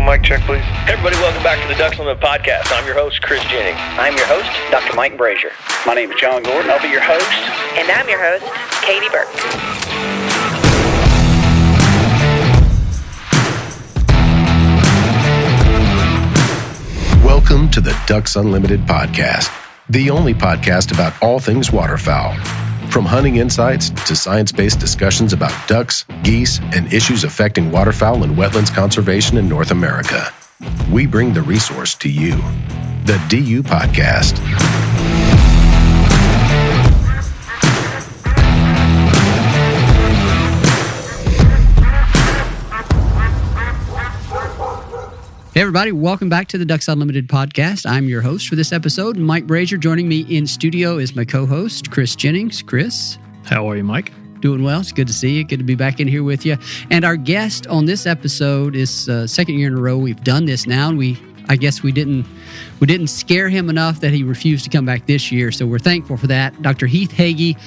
mic check, please. Hey everybody, welcome back to the Ducks Unlimited podcast. I'm your host, Chris Jennings. I'm your host, Dr. Mike Brasher. My name is John Gordon. I'll be your host. And I'm your host, Katie Burke. Welcome to the Ducks Unlimited podcast, the only podcast about all things waterfowl. From hunting insights to science-based discussions about ducks, geese, and issues affecting waterfowl and wetlands conservation in North America. We bring the resource to you, the DU Podcast. Hey everybody, welcome back to the Ducks Unlimited podcast. I'm your host for this episode, Mike Brasher. Joining me in studio is my co-host, Chris Jennings. Chris. How are you, Mike? Doing well. It's good to see you. Good to be back in here with you. And our guest on this episode is second year in a row we've done this now, and I guess we didn't scare him enough that he refused to come back this year, so we're thankful for that. Dr. Heath Hagy,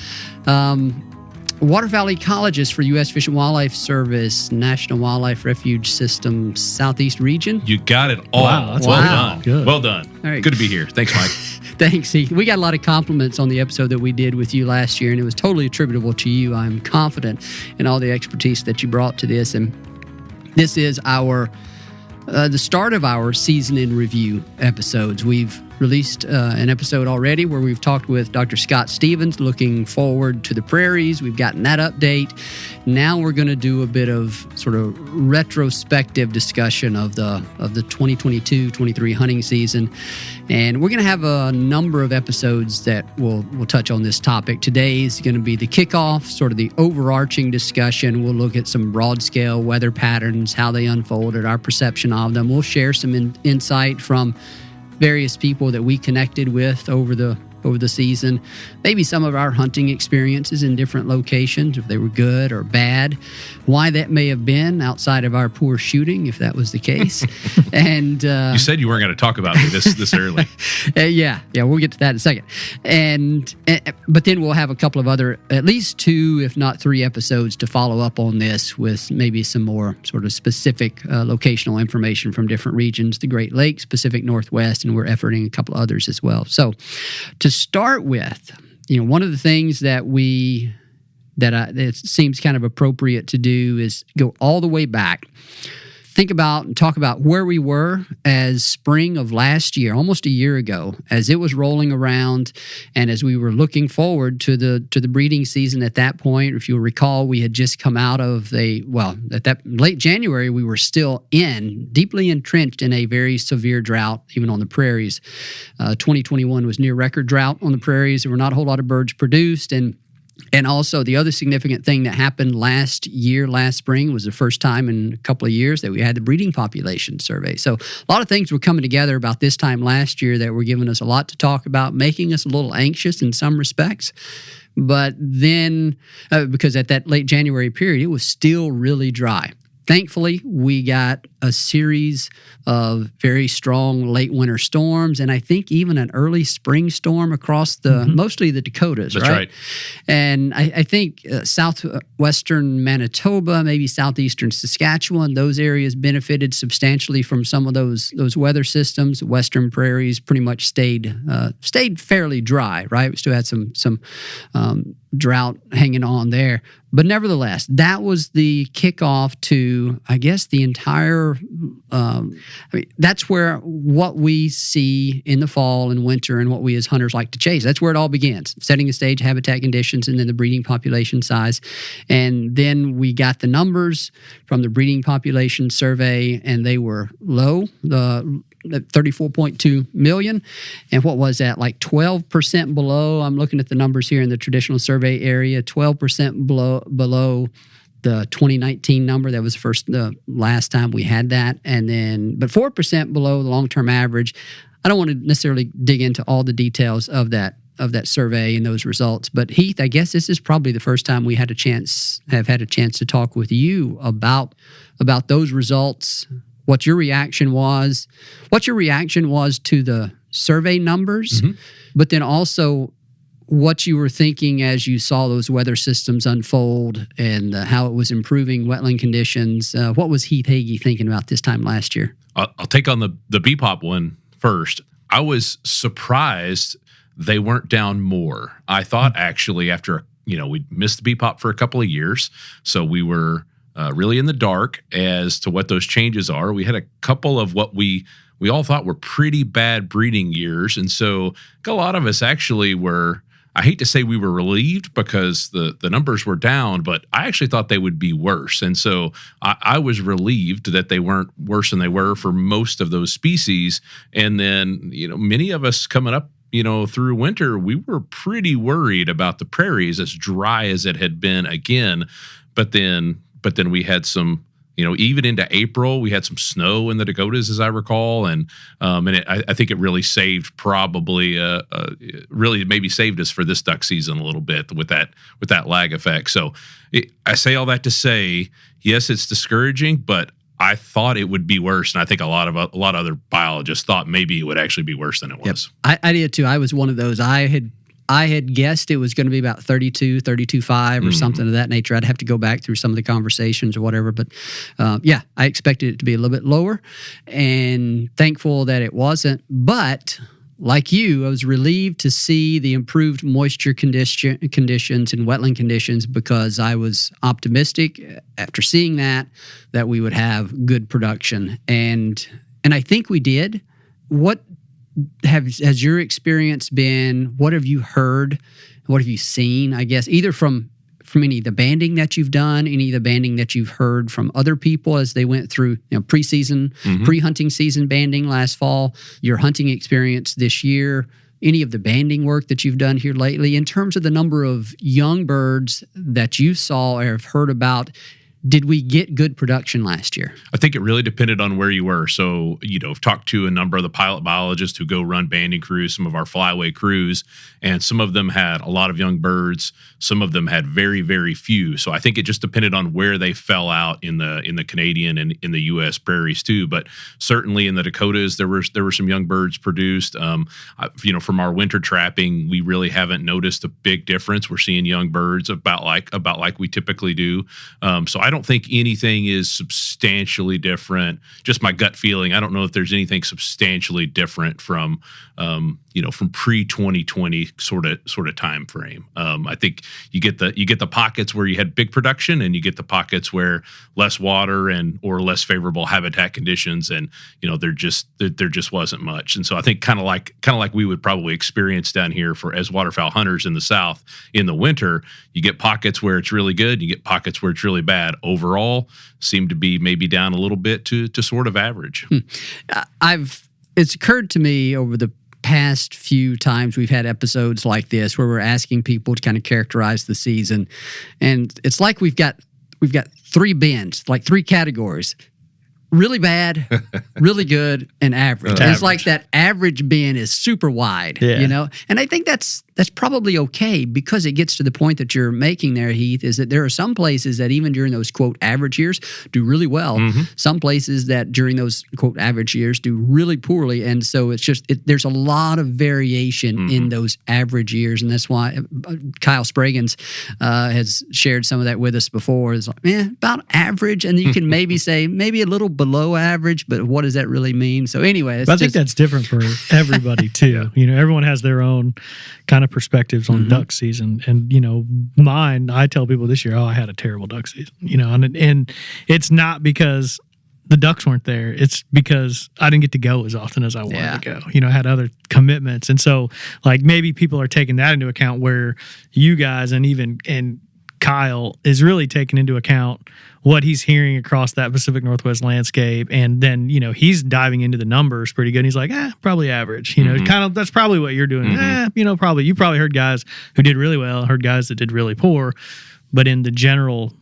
Waterfowl ecologist for U.S. Fish and Wildlife Service, National Wildlife Refuge System, Southeast Region. You got it all. Wow, that's well done. Good. Well done. All right. Good to be here. Thanks, Mike. Thanks, Heath. We got a lot of compliments on the episode that we did with you last year, and it was totally attributable to you. I'm confident in all the expertise that you brought to this, and this is the start of our season in review episodes. We've released an episode already where we've talked with Dr. Scott Stevens, looking forward to the prairies. We've gotten that update. Now we're going to do a bit of sort of retrospective discussion of the 2022-23 hunting season, and we're going to have a number of episodes that will touch on this topic. Today is going to be the kickoff, sort of the overarching discussion. We'll look at some broad-scale weather patterns, how they unfolded, our perception of them. We'll share some insight from various people that we connected with over the season, maybe some of our hunting experiences in different locations, if they were good or bad, why that may have been outside of our poor shooting, if that was the case. And you said you weren't going to talk about me this early. Yeah, we'll get to that in a second. But then we'll have a couple of other, at least 2, if not 3 episodes to follow up on this with maybe some more sort of specific locational information from different regions, the Great Lakes, Pacific Northwest, and we're efforting a couple of others as well. So to start with, one of the things that it seems kind of appropriate to do is go all the way back. Think about and talk about where we were as spring of last year, almost a year ago, as it was rolling around and as we were looking forward to the breeding season at that point. If you'll recall, we had just come out of at that late January, we were still deeply entrenched in a very severe drought, even on the prairies. 2021 was near record drought on the prairies. There were not a whole lot of birds produced, and also, the other significant thing that happened last spring, was the first time in a couple of years that we had the breeding population survey. So a lot of things were coming together about this time last year that were giving us a lot to talk about, making us a little anxious in some respects. But then, because at that late January period, it was still really dry. Thankfully, we got a series of very strong late winter storms, and I think even an early spring storm across mostly the Dakotas. That's right. And I think southwestern Manitoba, maybe southeastern Saskatchewan, those areas benefited substantially from some of those weather systems. Western prairies pretty much stayed fairly dry. Right, we still had some drought hanging on there. But nevertheless, that was the kickoff to, I guess, the entire, that's where what we see in the fall and winter and what we as hunters like to chase. That's where it all begins, setting the stage, habitat conditions, and then the breeding population size. And then we got the numbers from the breeding population survey, and they were low. The 34.2 million. And what was that? Like 12% below. I'm looking at the numbers here in the traditional survey area, 12% below the 2019 number. That was the last time we had that. But 4% below the long-term average. I don't want to necessarily dig into all the details of that survey and those results. But Heath, I guess this is probably the first time we have had a chance to talk with you about those results. What your reaction was to the survey numbers, but then also what you were thinking as you saw those weather systems unfold and how it was improving wetland conditions. What was Heath Hagy thinking about this time last year? I'll take on the BPOP one first. I was surprised they weren't down more. I thought actually after, we missed the BPOP for a couple of years, so we were really in the dark as to what those changes are. We had a couple of what we all thought were pretty bad breeding years, and so a lot of us actually were, I hate to say we were relieved because the numbers were down, but I actually thought they would be worse. And so I was relieved that they weren't worse than they were for most of those species. And then, many of us coming up, through winter, we were pretty worried about the prairies as dry as it had been again. But then we had some, even into April, we had some snow in the Dakotas, as I recall, and I think it really saved really maybe saved us for this duck season a little bit with that lag effect. So I say all that to say, yes, it's discouraging, but I thought it would be worse, and I think a lot of other biologists thought maybe it would actually be worse than it was. Yep. I did too. I was one of those. I had guessed it was going to be about 32.5 or something of that nature. I'd have to go back through some of the conversations or whatever. But I expected it to be a little bit lower, and thankful that it wasn't. But like you, I was relieved to see the improved moisture conditions and wetland conditions, because I was optimistic after seeing that we would have good production. And I think we did. What has your experience been? What have you heard? What have you seen, I guess, either from any of the banding that you've done, any of the banding that you've heard from other people as they went through pre-season, pre-hunting season banding last fall, your hunting experience this year, any of the banding work that you've done here lately, in terms of the number of young birds that you saw or have heard about? Did we get good production last year? I think it really depended on where you were. So, I've talked to a number of the pilot biologists who go run banding crews, some of our flyway crews, and some of them had a lot of young birds. Some of them had very, very few. So I think it just depended on where they fell out in the Canadian and in the U.S. prairies too. But certainly in the Dakotas, there were some young birds produced. From our winter trapping, we really haven't noticed a big difference. We're seeing young birds about like we typically do. So I don't think anything is substantially different. Just my gut feeling. I don't know if there's anything substantially different from pre-2020 sort of time frame. I think you get the pockets where you had big production, and you get the pockets where less water or less favorable habitat conditions, and there just wasn't much. And so I think kind of like we would probably experience down here as waterfowl hunters in the South in the winter, you get pockets where it's really good, you get pockets where it's really bad. Overall, seem to be maybe down a little bit to sort of average. It's occurred to me over the past few times we've had episodes like this where we're asking people to kind of characterize the season, and it's like we've got three bins, like three categories: really bad, really good, and average. And it's like that average bin is super wide, and I think that's probably okay, because it gets to the point that you're making there, Heath, is that there are some places that even during those quote average years do really well. Some places that during those quote average years do really poorly, and so it's just there's a lot of variation in those average years, and that's why Kyle Spragans has shared some of that with us before. It's like about average, and you can maybe say maybe a little below average, but what does that really mean? So anyway, I think that's different for everybody too. Everyone has their own kind of perspectives on duck season, and mine, I tell people this year, I had a terrible duck season, and it's not because the ducks weren't there, it's because I didn't get to go as often as I wanted to go. I had other commitments, and so like maybe people are taking that into account, where you guys and Kyle is really taking into account what he's hearing across that Pacific Northwest landscape, and then he's diving into the numbers pretty good. And he's like, probably average. Kind of that's probably what you're doing. Probably you probably heard guys who did really well, heard guys that did really poor, but in the general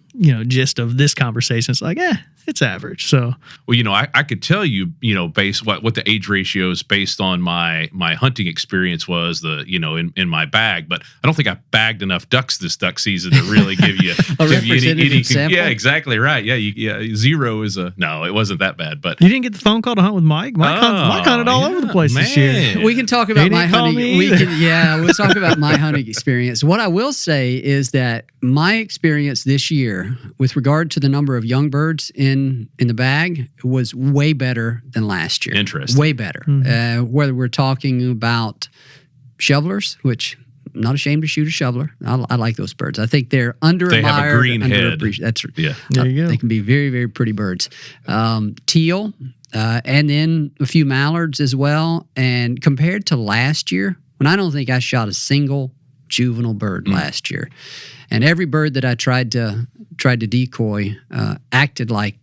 gist of this conversation, it's like, it's average. So, well, I could tell you, based what the age ratios based on my hunting experience was in my bag, but I don't think I bagged enough ducks this duck season to really give you any sample. Yeah, exactly right. Yeah, zero is no, it wasn't that bad. But you didn't get the phone call to hunt with Mike. Mike hunted all over the place this year. We can talk about my hunting. We'll talk about my hunting experience. What I will say is that my experience this year with regard to the number of young birds in in the bag was way better than last year. Interesting. Way better. Whether we're talking about shovelers, which I'm not ashamed to shoot a shoveler. I like those birds. I think they're underadmired. They have a green head. That's Yeah. There you go. They can be very, very pretty birds. Teal, and then a few mallards as well. And compared to last year, when I don't think I shot a single juvenile bird last year, and every bird that I tried to decoy acted like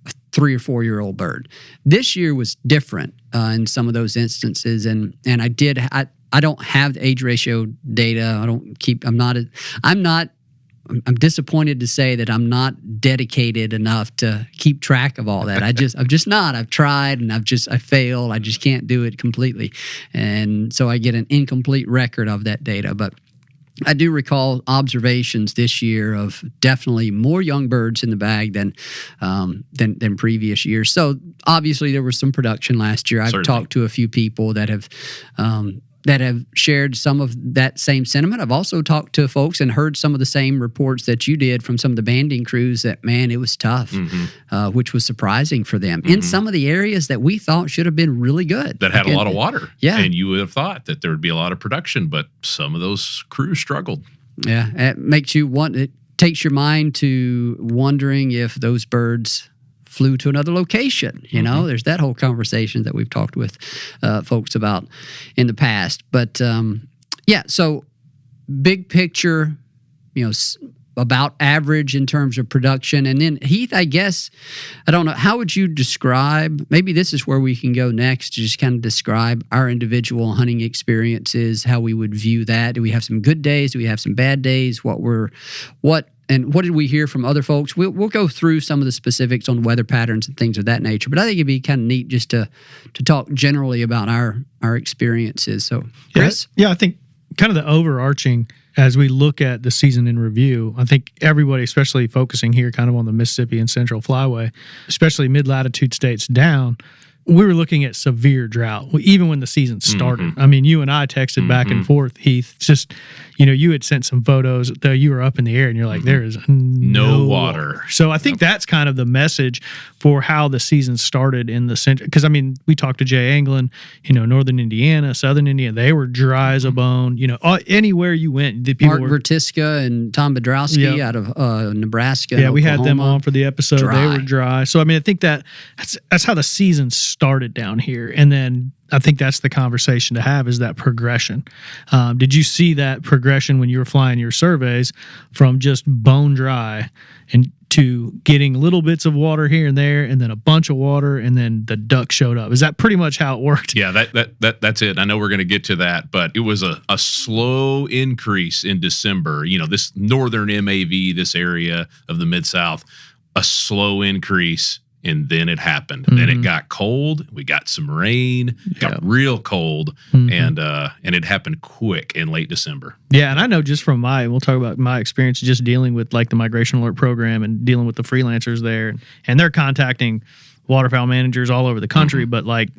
a 3 or 4 year old bird. This year was different in some of those instances, and I don't have the age ratio data. I'm disappointed to say that I'm not dedicated enough to keep track of all that. I'm just not. I've tried and I fail. I just can't do it completely. And so I get an incomplete record of that data. But I do recall observations this year of definitely more young birds in the bag than previous years. So obviously there was some production last year. I've Certainly. talked to a few people that have shared some of that same sentiment. I've also talked to folks and heard some of the same reports that you did from some of the banding crews that, man, it was tough, which was surprising for them in some of the areas that we thought should have been really good. That had a lot of water. Yeah. And you would have thought that there would be a lot of production, but some of those crews struggled. Yeah, it takes your mind to wondering if those birds flew to another location. You know, there's that whole conversation that we've talked with folks about in the past. But so big picture, about average in terms of production. And then Heath, I guess, I don't know, how would you describe, maybe this is where we can go next, to just kind of describe our individual hunting experiences, how we would view that. Do we have some good days? Do we have some bad days? And what did we hear from other folks? We'll go through some of the specifics on weather patterns and things of that nature. But I think it'd be kind of neat just to talk generally about our experiences. So, Chris? Yeah, I think kind of the overarching, as we look at the season in review, I think everybody, especially focusing here kind of on the Mississippi and Central Flyway, especially mid-latitude states down, we were looking at severe drought, even when the season started. I mean, you and I texted back and forth, Heath. It's just, you had sent some photos, though you were up in the air, and you're like, there is no water. So I think that's kind of the message for how the season started in the central. Because, I mean, we talked to Jay Anglin, northern Indiana, southern Indiana. They were dry as a bone. Anywhere you went, the people Mark Vertiska and Tom Bedrowski out of Nebraska. Yeah, we had them on for the episode. Dry. They were dry. So, I mean, I think that's how the season started down here. And then I think that's the conversation to have, is that progression. Did you see that progression when you were flying your surveys from just bone dry and to getting little bits of water here and there, and then a bunch of water, and then the duck showed up? Is that pretty much how it worked? Yeah, that's it. I know we're going to get to that, but it was a slow increase in December. This northern MAV, this area of the Mid-South, a slow increase. And then it happened. Then it got cold. We got some rain. Got real cold, and it happened quick in late December. Yeah, and I know just from we'll talk about my experience just dealing with like the Migration Alert program and dealing with the freelancers there, and they're contacting waterfowl managers all over the country, but like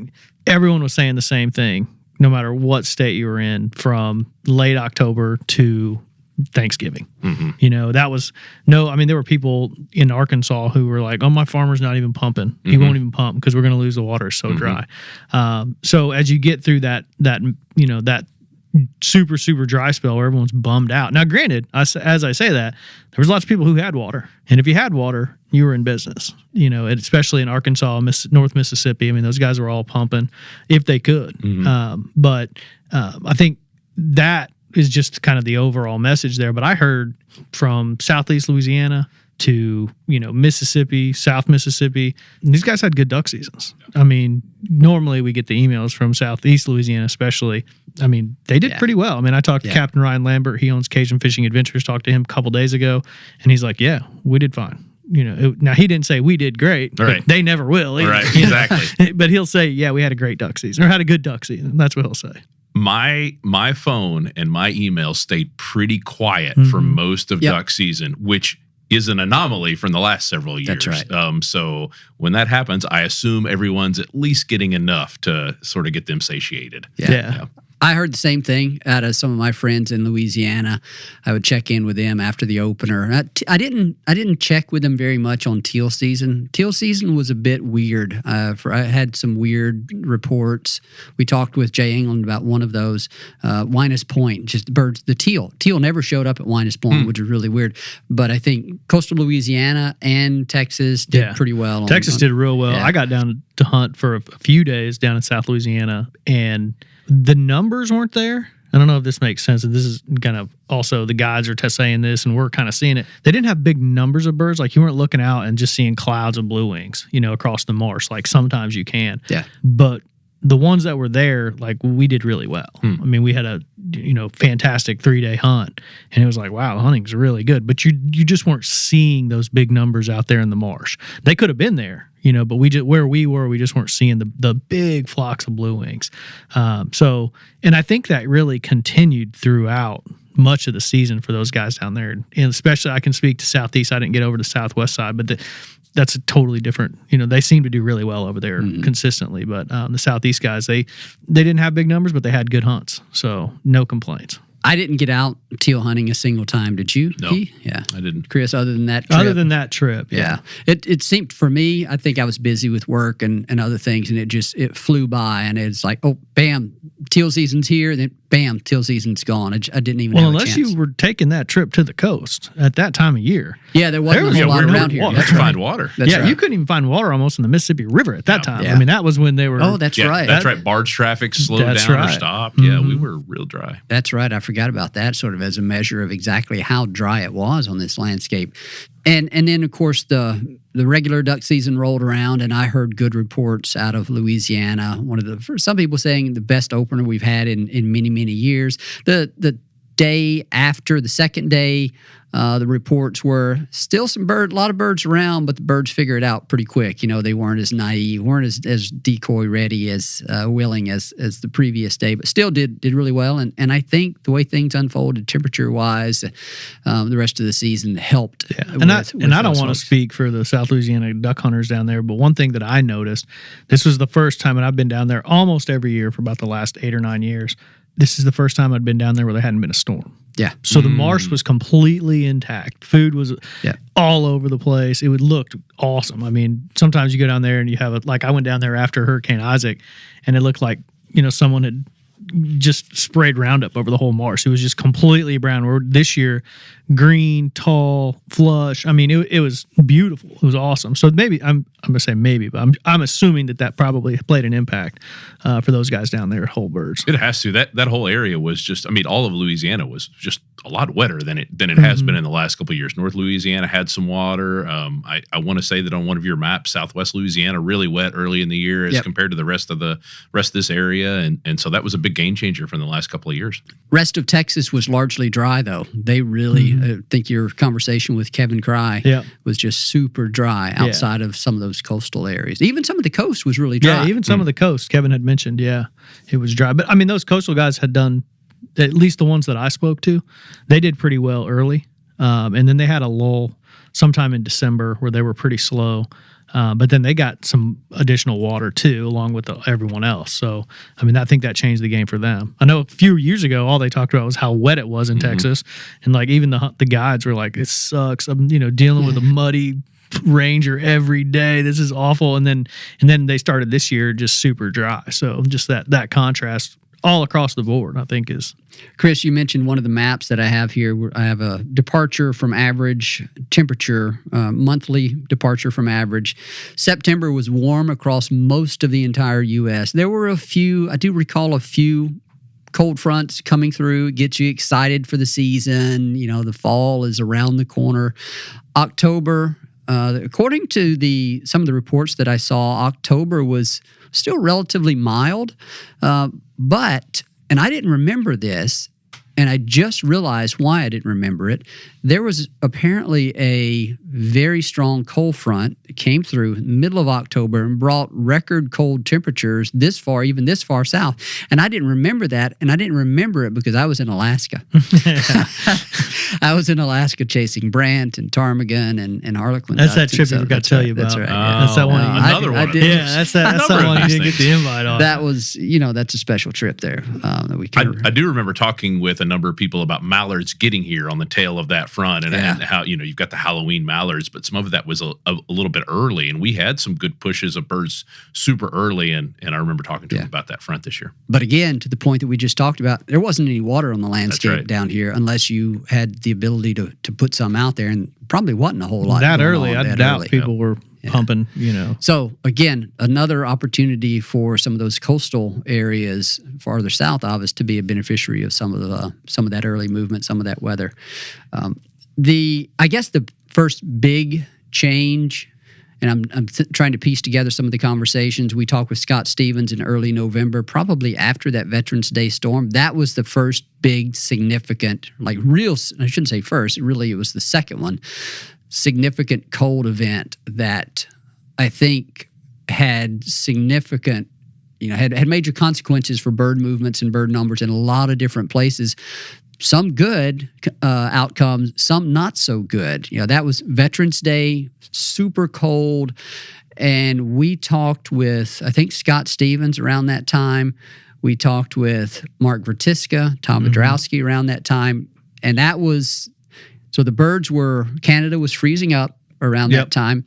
everyone was saying the same thing, no matter what state you were in, from late October to Thanksgiving. That was there were people in Arkansas who were like, oh, my farmer's not even pumping. He won't even pump because we're going to lose the water. It's so dry. So as you get through that super, super dry spell where everyone's bummed out. Now, granted, as I say that, there was lots of people who had water. And if you had water, you were in business, especially in Arkansas, North Mississippi. I mean, those guys were all pumping if they could. But I think that is just kind of the overall message there. But I heard from Southeast Louisiana to, Mississippi, South Mississippi, and these guys had good duck seasons. I mean, normally we get the emails from Southeast Louisiana, especially. I mean, they did pretty well. I mean, I talked to Captain Ryan Lambert. He owns Cajun Fishing Adventures. Talked to him a couple days ago, and he's like, yeah, we did fine. Now he didn't say we did great, right. But they never will either, right, exactly. But he'll say, yeah, we had a great duck season, or had a good duck season. That's what he'll say. My phone and my email stayed pretty quiet for most of duck season, which is an anomaly from the last several years. That's right. So when that happens, I assume everyone's at least getting enough to sort of get them satiated. Yeah. I heard the same thing out of some of my friends in Louisiana. I would check in with them after the opener. I didn't check with them very much on teal season. Teal season was a bit weird. I had some weird reports. We talked with Jay England about one of those. Winus Point, just the birds, the teal. Teal never showed up at Winus Point, which is really weird. But I think coastal Louisiana and Texas did pretty well. Texas did real well. Yeah. I got down to hunt for a few days down in South Louisiana, and the numbers weren't there. I don't know if this makes sense. And this is kind of also the guides are saying this, and we're kind of seeing it. They didn't have big numbers of birds. Like you weren't looking out and just seeing clouds of blue wings, across the marsh. Like sometimes you can. Yeah. But the ones that were there, like we did really well. I mean, we had a fantastic 3-day hunt, and it was like, wow, hunting's really good. But you just weren't seeing those big numbers out there in the marsh. They could have been there, but where we were, we just weren't seeing the big flocks of blue wings. And I think that really continued throughout much of the season for those guys down there, and especially I can speak to Southeast. I didn't get over to Southwest side, but that's a totally different. They seem to do really well over there consistently. But the Southeast guys, they didn't have big numbers, but they had good hunts, so no complaints. I didn't get out teal hunting a single time. Did you? No, yeah, I didn't. Chris, other than that trip? Yeah. It seemed for me, I think I was busy with work and other things, and it flew by, and it's like, oh, bam, teal season's here, then bam, teal season's gone. I didn't even have a chance. Unless you were taking that trip to the coast at that time of year. Yeah, there wasn't a whole lot around here. Let's find water. That's right. You couldn't even find water almost in the Mississippi River at that time. Yeah. I mean, that was when they were. Oh, that's right. That's right. Barge traffic slowed down or stopped. Yeah, we were real dry. That's right. I forgot about that, sort of as a measure of exactly how dry it was on this landscape. And then, of course, the regular duck season rolled around, and I heard good reports out of Louisiana. Some people saying the best opener we've had in many, many years. The day after the second day, the reports were still a lot of birds around, but the birds figured it out pretty quick. They weren't as naive, weren't as decoy ready, as willing as the previous day, but still did really well. And I think the way things unfolded temperature wise, the rest of the season helped. Yeah. And I don't want to speak for the South Louisiana duck hunters down there, but one thing that I noticed, this was the first time, and I've been down there almost every year for about the last 8 or 9 years. This is the first time I'd been down there where there hadn't been a storm. Yeah. So the marsh was completely intact. Food was all over the place. It looked awesome. I mean, sometimes you go down there and you have I went down there after Hurricane Isaac, and it looked like, someone had just sprayed Roundup over the whole marsh. It was just completely brown. Where this year, green, tall, flush. I mean, it was beautiful. It was awesome. So maybe I'm gonna say maybe, but I'm assuming that probably played an impact for those guys down there at Whole Birds. It has to. That whole area was just. I mean, all of Louisiana was just a lot wetter than it has been in the last couple of years. North Louisiana had some water. I want to say that on one of your maps, Southwest Louisiana really wet early in the year as compared to the rest of this area, and so that was a big game changer from the last couple of years. Rest of Texas was largely dry, though. They really, I think your conversation with Kevin Cry was just super dry outside of some of those coastal areas. Even some of the coast was really dry. Yeah, even some of the coast, Kevin had mentioned, it was dry. But, I mean, those coastal guys had done, at least the ones that I spoke to, they did pretty well early. And then they had a lull sometime in December where they were pretty slow. But then they got some additional water too, along with everyone else. So, I mean, I think that changed the game for them. I know a few years ago, all they talked about was how wet it was in Texas, and like even the guides were like, "It sucks. I'm dealing with a muddy Ranger every day. This is awful." And then they started this year just super dry. So just that contrast all across the board, I think is. Chris, you mentioned one of the maps that I have here. I have a departure from average temperature, monthly departure from average. September was warm across most of the entire U.S. There were I do recall a few cold fronts coming through, get you excited for the season. The fall is around the corner. October, according to some of the reports that I saw, October was still relatively mild, but, and I didn't remember this, and I just realized why I didn't remember it. There was apparently a very strong cold front that came through middle of October and brought record cold temperatures even this far south. And I didn't remember that, and I didn't remember it because I was in Alaska. I was in Alaska chasing brant and ptarmigan and harlequin. That's that trip I forgot to tell you about. That's right. That's that one. Another one. Yeah, that's that one you didn't get the invite on. That was, that's a special trip there that we can. I do remember talking with a number of people about mallards getting here on the tail of that front, and how you've got the Halloween mallards, but some of that was a little bit early, and we had some good pushes of birds super early, and I remember talking to them about that front this year. But again, to the point that we just talked about, there wasn't any water on the landscape down here unless you had the ability to put some out there, and probably wasn't a whole lot that early. I doubt people were pumping. So again, another opportunity for some of those coastal areas farther south of us to be a beneficiary of some of that early movement, some of that weather. I guess the first big change, and I'm trying to piece together some of the conversations. We talked with Scott Stevens in early November, probably after that Veterans Day storm. That was the first big significant, I shouldn't say first, really it was the second one, significant cold event that I think had significant, had major consequences for bird movements and bird numbers in a lot of different places. Some good outcomes, some not so good. That was Veterans Day, super cold. And we talked with, I think, Scott Stevens around that time. We talked with Mark Vertiska, Tom Wodrowski around that time. And that was, so the birds Canada was freezing up around that time.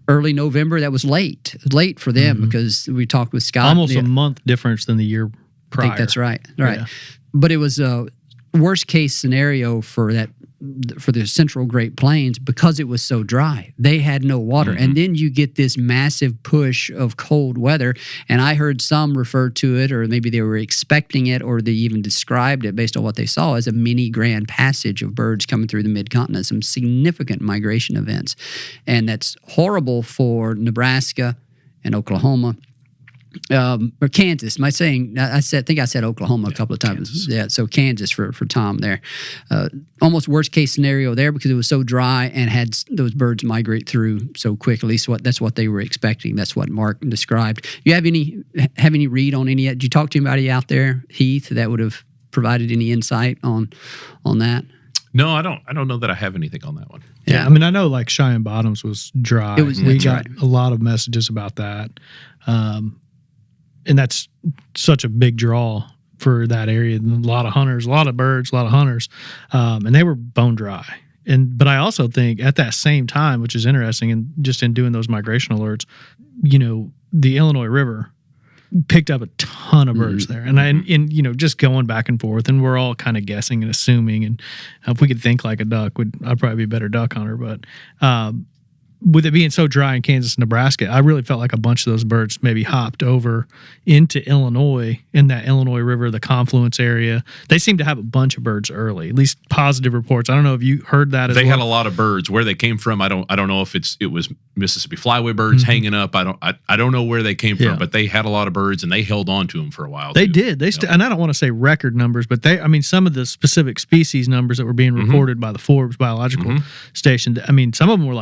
Early November, that was late for them because we talked with Scott. Almost a month difference than the year prior. I think that's right. Right. Yeah. But it was a worst case scenario for the Central Great Plains because it was so dry. They had no water. And then you get this massive push of cold weather. And I heard some refer to it, or maybe they were expecting it, or they even described it based on what they saw as a mini grand passage of birds coming through the mid-continent, some significant migration events. And that's horrible for Nebraska and Oklahoma. Or Kansas. I think I said Oklahoma a couple of times. Kansas. Yeah, so Kansas for Tom there. Almost worst case scenario there because it was so dry and had those birds migrate through so quick. At least that's what they were expecting. That's what Mark described. You have any read on any? Did you talk to anybody out there, Heath, that would have provided any insight on that? No, I don't know that I have anything on that one. Yeah, I mean, I know Cheyenne Bottoms was dry. We got a lot of messages about that. And that's such a big draw for that area. A lot of hunters, a lot of birds, a lot of hunters. And they were bone dry. But I also think at that same time, which is interesting, and just in doing those migration alerts, the Illinois River picked up a ton of birds there. And just going back and forth, and we're all kind of guessing and assuming. And if we could think like a duck, I'd probably be a better duck hunter. But with it being so dry in Kansas and Nebraska, I really felt like a bunch of those birds maybe hopped over into Illinois, in that Illinois River, the confluence area. They seem to have a bunch of birds early, at least positive reports. I don't know if you heard that as well. They had a lot of birds. Where they came from, I don't know if it was Mississippi Flyway birds hanging up. I don't know where they came from, but they had a lot of birds and they held on to them for a while. They did. And I don't want to say record numbers, but some of the specific species numbers that were being reported by the Forbes Biological Station, some of them were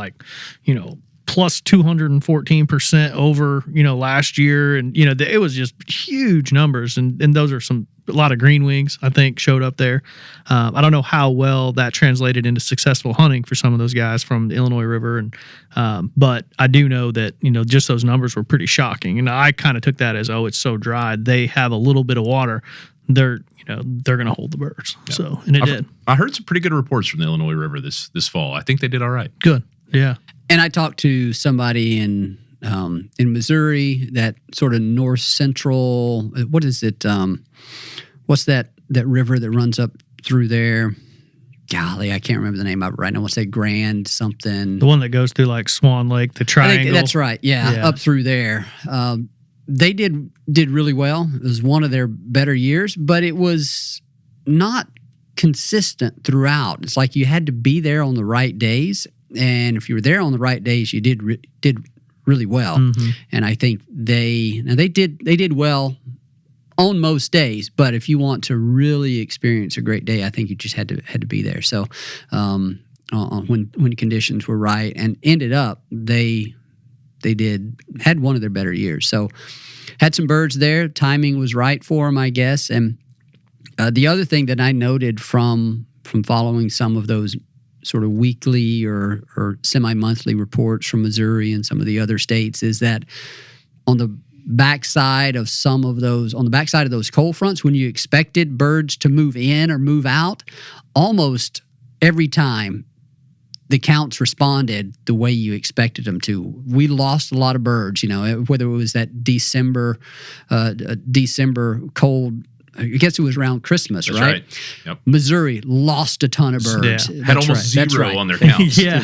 plus 214% over, last year. And, it was just huge numbers. And those are a lot of green wings, I think, showed up there. I don't know how well that translated into successful hunting for some of those guys from the Illinois River. But I do know that, just those numbers were pretty shocking. And I kind of took that as, it's so dry. They have a little bit of water. They're going to hold the birds. Yeah. So, and it did. I heard some pretty good reports from the Illinois River this fall. I think they did all right. Good. Yeah. And I talked to somebody in Missouri, that sort of north central. What is it? What's that river that runs up through there? Golly, I can't remember the name of it right now. I want to say Grand something. The one that goes through Swan Lake, the triangle. I think that's right. Yeah, up through there. They did really well. It was one of their better years, but it was not consistent throughout. It's like you had to be there on the right days. And if you were there on the right days, you did really well. And I think they did well on most days. But if you want to really experience a great day, I think you just had to be there. So when conditions were right, and ended up they had one of their better years. So had some birds there. Timing was right for them, I guess. And the other thing that I noted from following some of those sort of weekly or semi-monthly reports from Missouri and some of the other states is that on the backside of those cold fronts, when you expected birds to move in or move out, almost every time the counts responded the way you expected them to. We lost a lot of birds, whether it was that December cold. I guess it was around Christmas, That's right? Yep. Missouri lost a ton of birds. Yeah. Had almost zero on their counts. Yeah.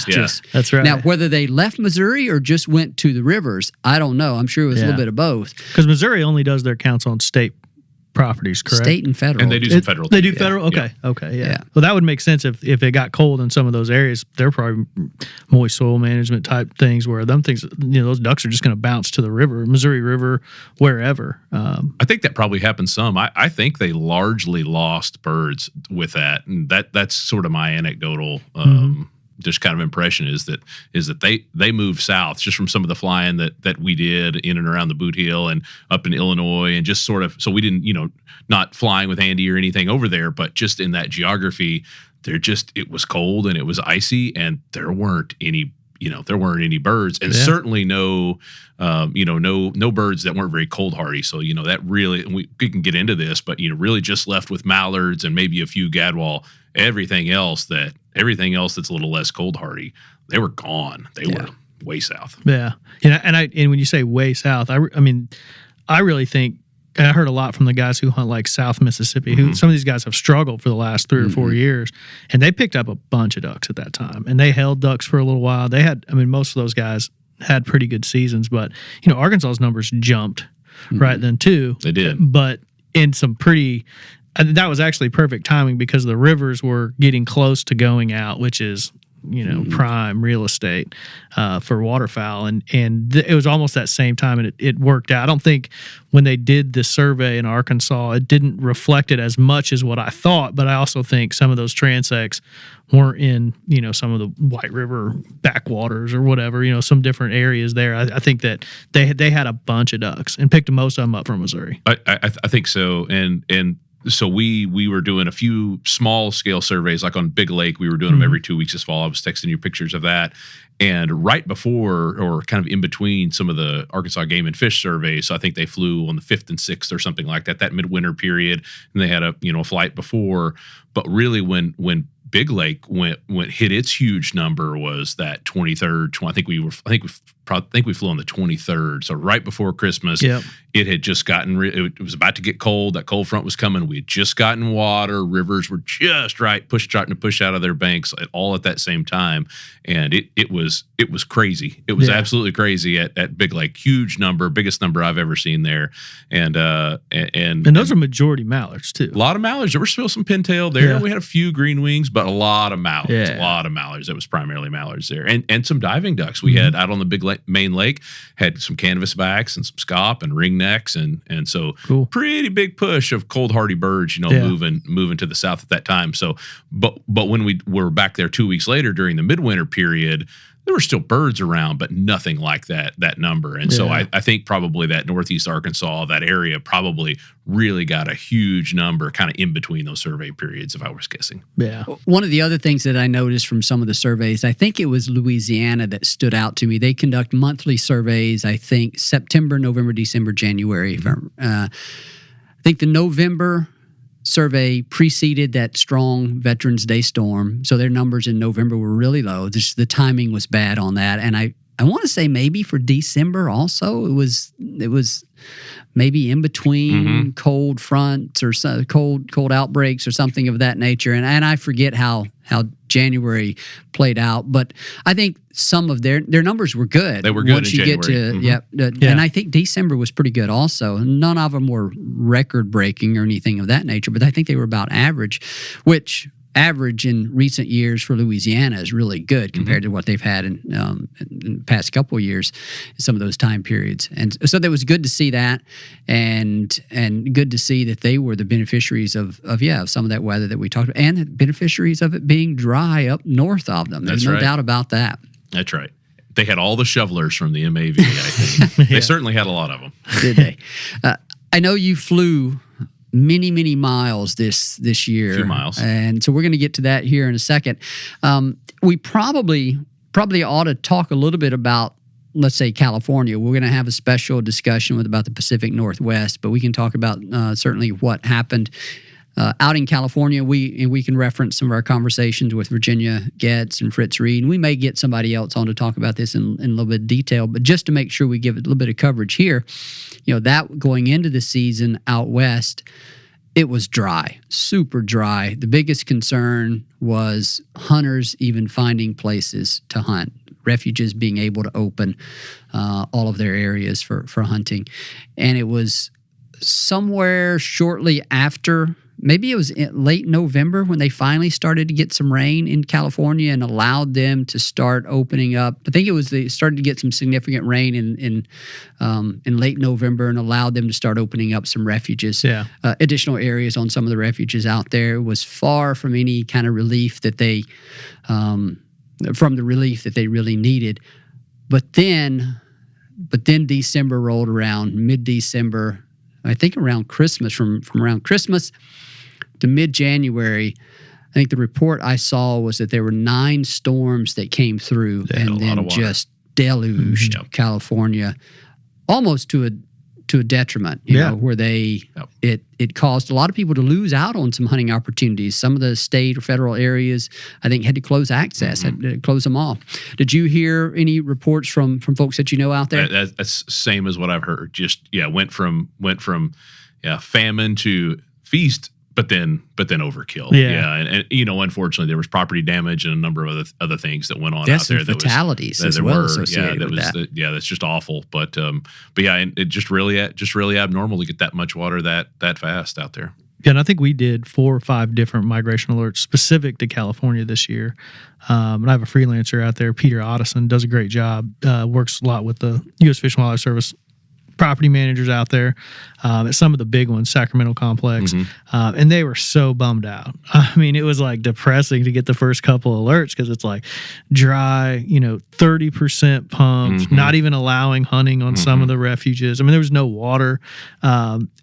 That's right. Now, whether they left Missouri or just went to the rivers, I don't know. I'm sure it was a little bit of both. Because Missouri only does their counts on state properties, correct? State and federal. And they do some federal. They do federal? Okay. Yeah. Okay, yeah. Well, that would make sense if it got cold in some of those areas. They're probably moist soil management type things where them things, those ducks are just going to bounce to the river, Missouri River, wherever. I think that probably happened some. I think they largely lost birds with that. And that's sort of my anecdotal just kind of impression is that they moved south just from some of the flying that we did in and around the Boot Heel and up in Illinois, and just sort of, so we didn't, not flying with Andy or anything over there, but just in that geography, it was cold and it was icy, and there weren't any birds, and certainly no birds that weren't very cold hardy. So, that really, and we can get into this, but, really just left with mallards and maybe a few gadwall. Everything else that's a little less cold hardy, they were gone. They were way south. Yeah. And when you say way south, I really think, and I heard a lot from the guys who hunt like South Mississippi, who some of these guys have struggled for the last 3 or 4 years, and they picked up a bunch of ducks at that time, and they held ducks for a little while. They had, most of those guys had pretty good seasons, but Arkansas's numbers jumped right then too. They did. But in some pretty, that was actually perfect timing because the rivers were getting close to going out, which is prime real estate for waterfowl, and it was almost that same time, and it worked out. I don't think when they did the survey in Arkansas, it didn't reflect it as much as what I thought, but I also think some of those transects weren't in some of the White River backwaters or whatever, some different areas there. I think that they had a bunch of ducks and picked most of them up from Missouri. I think so, and so we were doing a few small scale surveys, like on Big Lake. We were doing them every 2 weeks this fall. I was texting you pictures of that. And right before, or kind of in between some of the Arkansas Game and Fish surveys, so I think they flew on the 5th and 6th or something like that midwinter period, and they had a flight before. But really, when Big Lake hit its huge number was that 23rd. I think we flew on the 23rd. So right before Christmas, it had just gotten. It was about to get cold. That cold front was coming. We had just gotten water. Rivers were just right, starting to push out of their banks all at that same time, and it was crazy. It was absolutely crazy at Big Lake. Huge number, biggest number I've ever seen there, and those are majority mallards too. A lot of mallards. There were still some pintail there. We had a few green wings, but a lot of mallards. A lot of mallards. It was primarily mallards there, and some diving ducks. We had out on the Big Lake, main lake, had some canvasbacks and some scaup and ringnecks, and so pretty big push of cold hardy birds, moving to the south at that time. So, but when we were back there 2 weeks later during the midwinter period, there were still birds around, but nothing like that number. And so I think probably that northeast Arkansas, that area probably really got a huge number kind of in between those survey periods, if I was guessing. Yeah. One of the other things that I noticed from some of the surveys, I think it was Louisiana that stood out to me. They conduct monthly surveys, I think September, November, December, January. I think the November survey preceded that strong Veterans Day storm, so their numbers in November were really low. Just the timing was bad on that, and I want to say maybe for December also it was maybe in between cold fronts or cold outbreaks or something of that nature, and I forget how January played out, but I think some of their numbers were good. They were good once in you January. get to and I think December was pretty good also. None of them were record breaking or anything of that nature, but I think they were about average, which average in recent years for Louisiana is really good compared to what they've had in the past couple of years, some of those time periods. And so that was good to see that, and good to see that they were the beneficiaries of some of that weather that we talked about, and the beneficiaries of it being dry up north of them. There's no doubt about that. That's right. They had all the shovelers from the MAV, I think. They certainly had a lot of them. Did they? I know you flew many miles this year. A few miles. And so we're going to get to that here in a second. We probably ought to talk a little bit about, let's say, California. We're going to have a special discussion about the Pacific Northwest, but we can talk about certainly what happened out in California. We can reference some of our conversations with Virginia Getz and Fritz Reed, and we may get somebody else on to talk about this in a little bit of detail, but just to make sure we give it a little bit of coverage here, that going into the season out west, it was dry, super dry. The biggest concern was hunters even finding places to hunt, refuges being able to open all of their areas for hunting. And it was somewhere shortly after, maybe it was in late November, when they finally started to get some rain in California and allowed them to start opening up. I think it was they started to get some significant rain in late November and allowed them to start opening up some refuges, additional areas on some of the refuges out there. It was far from any kind of relief that they, from the relief that they really needed. But then December rolled around, mid-December, I think around Christmas, from around Christmas to mid-January. I think the report I saw was that there were 9 storms that came through and then just deluged California, almost to a detriment, you know, where it caused a lot of people to lose out on some hunting opportunities. Some of the state or federal areas, I think, had to close access, had to close them all. Did you hear any reports from folks that you know out there? That's same as what I've heard. Just went from famine to feast, but then overkill. And unfortunately, there was property damage and a number of other things that went on out there. Fatalities as well associated with that. That's just awful. But it just really abnormal to get that much water that fast out there. Yeah, and I think we did 4 or 5 different migration alerts specific to California this year. And I have a freelancer out there, Peter Otteson, does a great job. Works a lot with the U.S. Fish and Wildlife Service property managers out there at some of the big ones, Sacramento Complex, and they were so bummed out. I mean, it was like depressing to get the first couple alerts because it's like dry, 30% pumped, not even allowing hunting on some of the refuges. I mean, there was no water.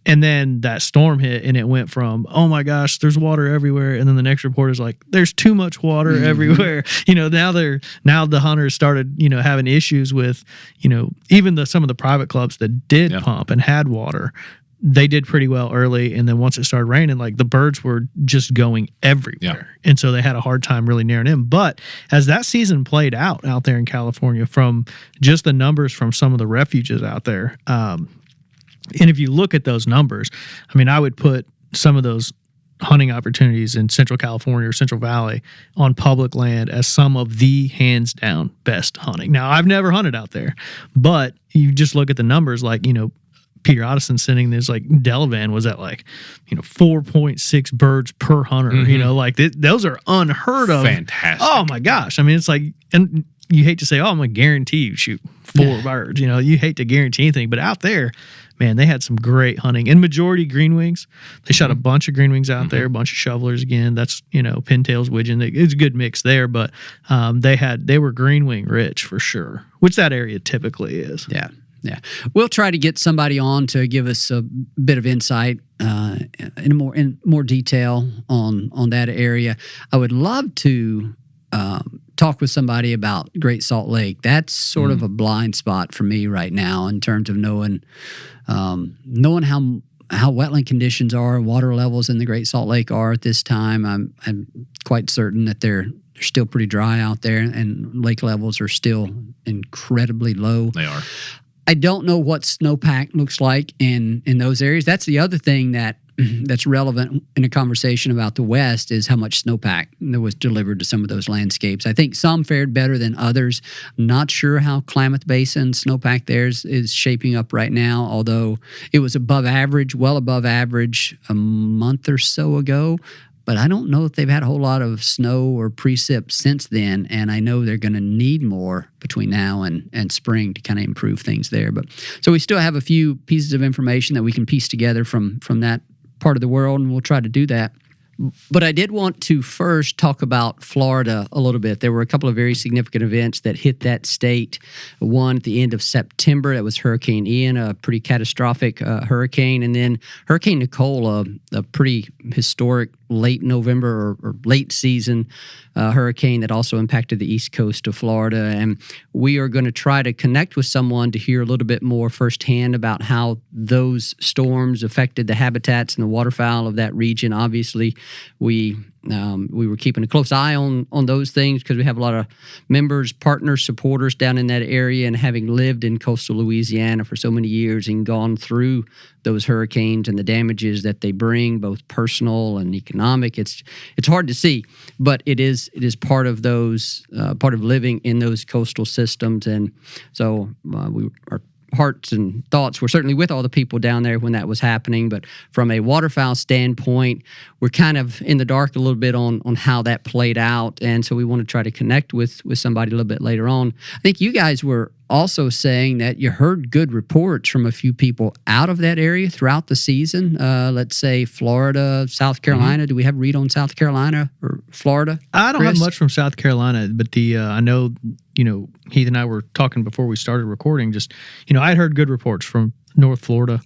And then that storm hit and it went from, oh my gosh, there's water everywhere. And then the next report is like, there's too much water everywhere. Now the hunters started, having issues with, even some of the private clubs that did pump and had water. They did pretty well early, and then once it started raining, like the birds were just going everywhere, and so they had a hard time really narrowing in. But as that season played out there in California, from just the numbers from some of the refuges out there, and if you look at those numbers, I mean, I would put some of those hunting opportunities in Central California or Central Valley on public land as some of the hands down best hunting. Now, I've never hunted out there, but you just look at the numbers, like, Peter Otteson sending this, like Delavan was at 4.6 birds per hunter, those are unheard of. Fantastic. Oh my gosh. I mean, it's like, and you hate to say, I'm going to guarantee you shoot 4 birds, you hate to guarantee anything, but out there, man, they had some great hunting, and majority green wings. They shot a bunch of green wings out there, a bunch of shovelers again. That's, pintails, widgeon. It's a good mix there, but they were green wing rich for sure, which that area typically is. Yeah. We'll try to get somebody on to give us a bit of insight in more detail on that area. I would love to talk with somebody about Great Salt Lake. That's sort of a blind spot for me right now in terms of knowing how wetland conditions are, water levels in the Great Salt Lake are at this time. I'm quite certain that they're still pretty dry out there, and lake levels are still incredibly low. They are. I don't know what snowpack looks like in those areas. That's the other thing that's relevant in a conversation about the West is how much snowpack that was delivered to some of those landscapes. I think some fared better than others. I'm not sure how Klamath Basin snowpack there is shaping up right now, although it was above average, well above average a month or so ago. but I don't know if they've had a whole lot of snow or precip since then, and I know they're going to need more between now and spring to kind of improve things there. But so we still have a few pieces of information that we can piece together from that part of the world, and we'll try to do that. But I did want to first talk about Florida a little bit. There were a couple of very significant events that hit that state. One at the end of September, that was Hurricane Ian, a pretty catastrophic hurricane. And then Hurricane Nicole, a pretty historic late November or late season hurricane that also impacted the east coast of Florida. And we are going to try to connect with someone to hear a little bit more firsthand about how those storms affected the habitats and the waterfowl of that region. Obviously, we were keeping a close eye on those things because we have a lot of members, partners, supporters down in that area, and having lived in coastal Louisiana for so many years and gone through those hurricanes and the damages that they bring, both personal and economic, it's hard to see, but it is part of those part of living in those coastal systems. And so our hearts and thoughts were certainly with all the people down there when that was happening. But from a waterfowl standpoint, we're kind of in the dark a little bit on how that played out. And so we want to try to connect with somebody a little bit later on. I think you guys were also saying that you heard good reports from a few people out of that area throughout the season. Let's say Florida, South Carolina. Do we have a read on South Carolina or Florida? I don't have much from South Carolina, but I know, Heath and I were talking before we started recording. Just, I'd heard good reports from North Florida,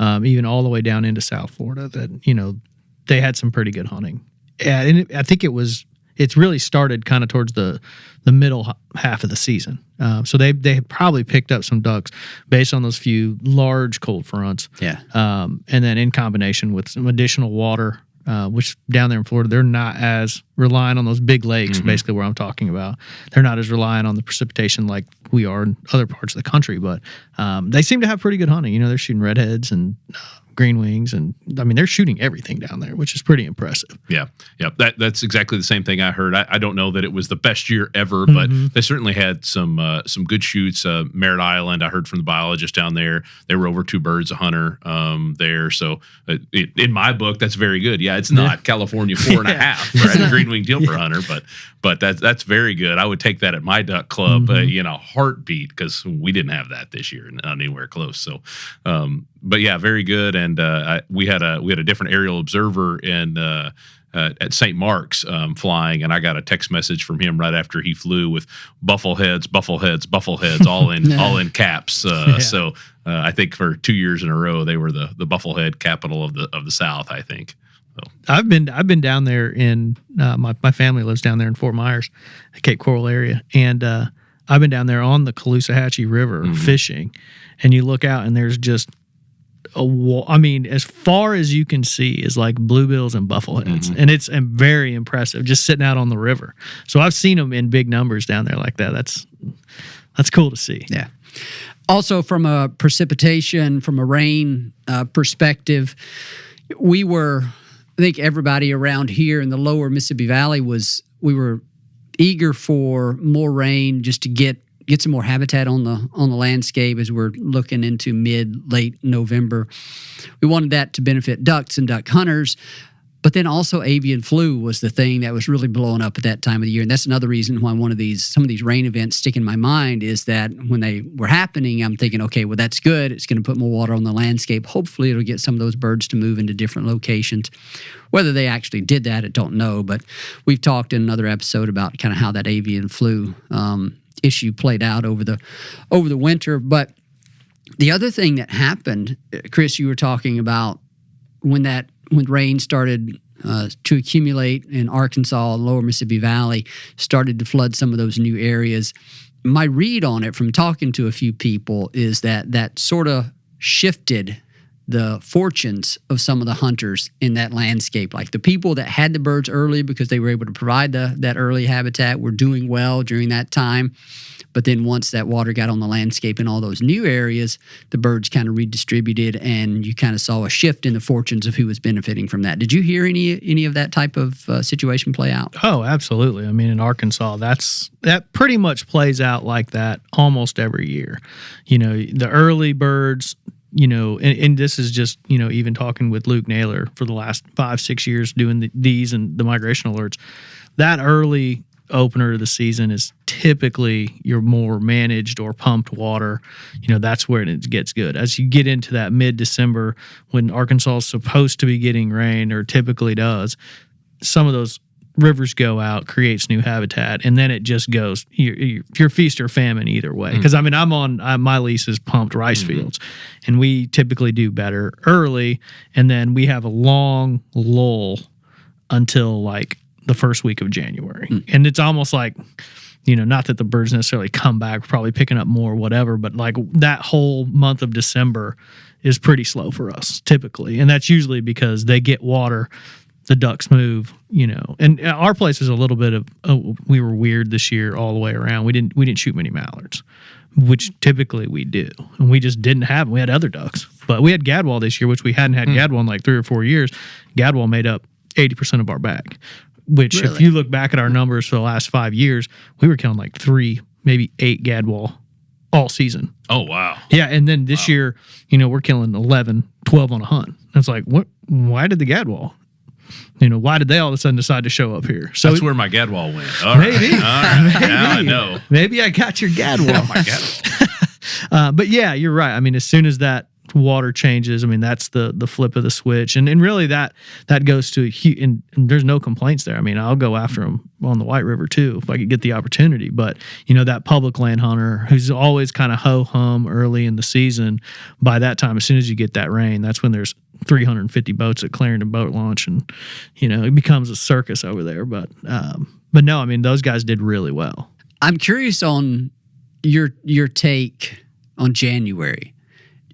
even all the way down into South Florida that, they had some pretty good hunting. And I think it's really started kind of towards the middle half of the season. So they had probably picked up some ducks based on those few large cold fronts. Yeah. And then in combination with some additional water, which down there in Florida, they're not as reliant on those big lakes, basically where I'm talking about. They're not as reliant on the precipitation like we are in other parts of the country, but they seem to have pretty good hunting. They're shooting redheads and green wings, and they're shooting everything down there, which is pretty impressive. Yeah. That's exactly the same thing I heard. I don't know that it was the best year ever, but they certainly had some good shoots. Merritt Island, I heard from the biologist down there, there were over 2 birds a hunter there. So in my book, that's very good. Yeah, it's not California 4.5 for a green wing teal per hunter, but that's very good. I would take that at my duck club, heartbeat, because we didn't have that this year, not anywhere close. So, but yeah, very good. And we had a different aerial observer at St. Mark's flying, and I got a text message from him right after he flew with buffleheads, all in caps. So I think for 2 years in a row they were the bufflehead capital of the South, I think. So. I've been down there in my family lives down there in Fort Myers, the Cape Coral area, and I've been down there on the Caloosahatchee River fishing, and you look out and there's just as far as you can see is like bluebills and buffleheads, and it's very impressive just sitting out on the river. So I've seen them in big numbers down there like that. That's cool to see. Yeah. Also, from a precipitation, from a rain perspective, I think everybody around here in the lower Mississippi Valley we were eager for more rain just to get some more habitat on the landscape as we're looking into late November. We wanted that to benefit ducks and duck hunters, but then also avian flu was the thing that was really blowing up at that time of the year. And that's another reason why some of these rain events stick in my mind is that when they were happening, I'm thinking, okay, well, that's good. It's going to put more water on the landscape. Hopefully it'll get some of those birds to move into different locations. Whether they actually did that, I don't know. But we've talked in another episode about kind of how that avian flu issue played out over the winter. But the other thing that happened, Chris, you were talking about when rain started to accumulate in Arkansas and lower Mississippi Valley, started to flood some of those new areas. My read on it from talking to a few people is that sort of shifted the fortunes of some of the hunters in that landscape. Like the people that had the birds early because they were able to provide that early habitat were doing well during that time. But then once that water got on the landscape in all those new areas, the birds kind of redistributed, and you kind of saw a shift in the fortunes of who was benefiting from that. Did you hear any of that type of situation play out? Oh, absolutely. In Arkansas, that pretty much plays out like that almost every year. The early birds, and this is just, even talking with Luke Naylor for the last 5-6 years doing these and the migration alerts, that early opener of the season is typically your more managed or pumped water. That's where it gets good. As you get into that mid-December, when Arkansas is supposed to be getting rain, or typically does, some of those rivers go out, creates new habitat, and then it just goes. You're feast or famine either way. Because I'm on my lease is pumped rice fields, and we typically do better early, and then we have a long lull until like the first week of January. And it's almost like, not that the birds necessarily come back, probably picking up more, whatever, but like that whole month of December is pretty slow for us typically. And that's usually because they get water, the ducks move, and our place was a little bit of, we were weird this year all the way around. We didn't shoot many mallards, which typically we do. And we just didn't have them. We had other ducks, but we had gadwall this year, which we hadn't had gadwall in like 3 or 4 years. Gadwall made up 80% of our bag. Which, if you look back at our numbers for the last 5 years, we were killing like 3, maybe 8 gadwall all season. Oh, wow. Yeah, and then this year, we're killing 11, 12 on a hunt. And it's like, what? Why did the gadwall? Why did they all of a sudden decide to show up here? So that's where my gadwall went. All maybe. Right. All right. Maybe. Now I know. Maybe I got your gadwall. Oh, my gadwall. But yeah, you're right. I mean, as soon as that water changes, that's the flip of the switch, and really that goes to and there's no complaints there. I'll go after them on the White River too if I could get the opportunity, but that public land hunter who's always kind of ho-hum early in the season, by that time, as soon as you get that rain, that's when there's 350 boats at Clarendon boat launch, and it becomes a circus over there. But no, those guys did really well. I'm curious on your take on January.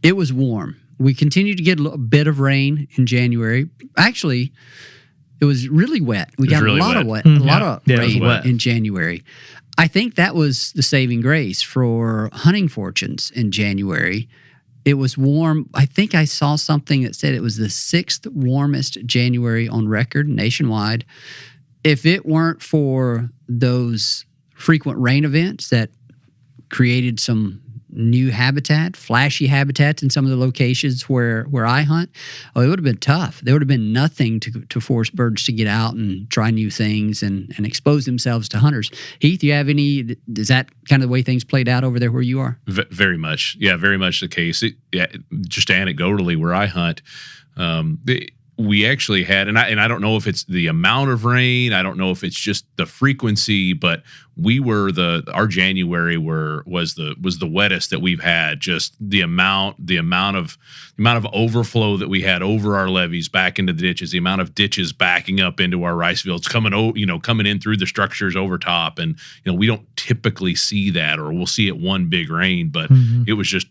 It was warm. We continued to get a bit of rain in January. Actually, it was really wet. We got really a lot wet. of lot of rain wet in January. I think that was the saving grace for hunting fortunes in January. It was warm. I think I saw something that said it was the 6th warmest January on record nationwide. If it weren't for those frequent rain events that created some new habitat, flashy habitats in some of the locations where I hunt, it would have been tough. There would have been nothing to force birds to get out and try new things and expose themselves to hunters. Heath, you have any, is that kind of the way things played out over there where you are? Very much. Yeah, very much the case. Just anecdotally where I hunt, we actually had, and I don't know if it's the amount of rain, I don't know if it's just the frequency, but our January was the wettest that we've had. Just the amount of overflow that we had over our levees back into the ditches, the amount of ditches backing up into our rice fields, coming in through the structures over top, and we don't typically see that, or we'll see it one big rain, but it was just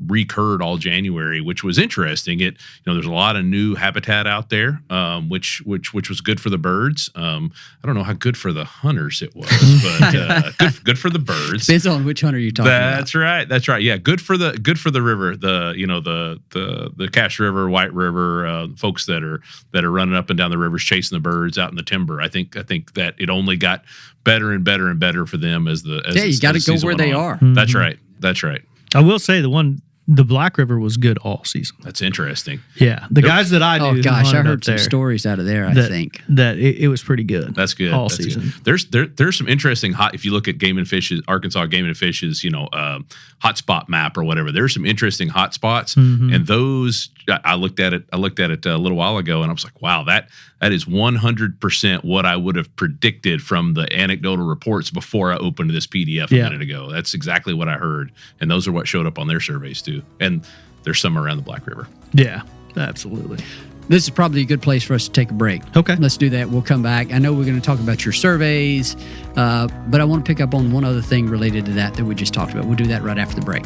recurred all January, which was interesting. There's a lot of new habitat out there, which was good for the birds. I don't know how good for the hunters it was. But good for the birds. Depends on which hunter you're talking about. That's right. Yeah, good for the river. The Cache River, White River, folks that are running up and down the rivers chasing the birds out in the timber. I think that it only got better and better and better for them as you got to go where they are. That's right. I will say the Black River was good all season. That's interesting. Yeah, the guys that I knew. Oh gosh, I heard some stories out of there. I think that it was pretty good. That's good all That's season. Good. There's some interesting if you look at Game and Fish's Arkansas Game and Fish's hotspot map or whatever. There's some interesting hot spots, and those I looked at it a little while ago, and I was like, wow, that is 100% what I would have predicted from the anecdotal reports before I opened this PDF a minute ago. That's exactly what I heard, and those are what showed up on their surveys too. And there's some around the Black River. Yeah, absolutely. This is probably a good place for us to take a break. Okay. Let's do that. We'll come back. I know we're going to talk about your surveys, but I want to pick up on one other thing related to that we just talked about. We'll do that right after the break.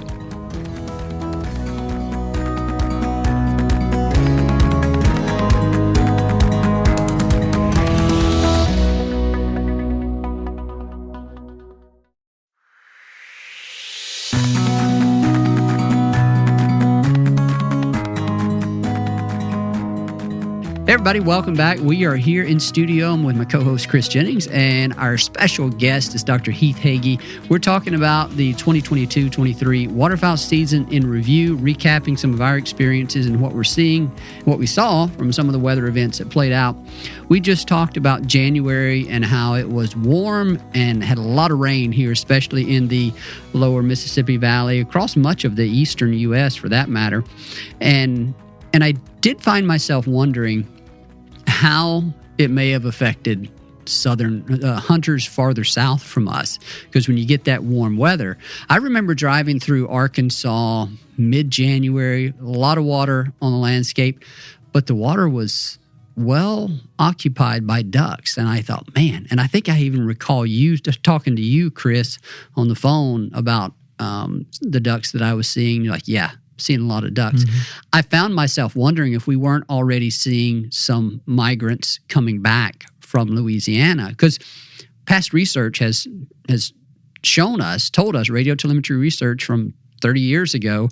Hey everybody, welcome back. We are here in studio. I'm with my co-host Chris Jennings, and our special guest is Dr. Heath Hagy. We're talking about the 2022-23 waterfowl season in review, recapping some of our experiences and what we're seeing, what we saw from some of the weather events that played out. We just talked about January and how it was warm and had a lot of rain here, especially in the lower Mississippi Valley, across much of the eastern U.S. for that matter. And I did find myself wondering how it may have affected southern hunters farther south from us, because when you get that warm weather, I remember driving through Arkansas mid-January, a lot of water on the landscape, but the water was well occupied by ducks. And I thought, man, and I think I even recall you talking to you, Chris, on the phone about the ducks that I was seeing. You're like, yeah, seeing a lot of ducks. Mm-hmm. I found myself wondering if we weren't already seeing some migrants coming back from Louisiana, because past research has told us, radio telemetry research from 30 years ago,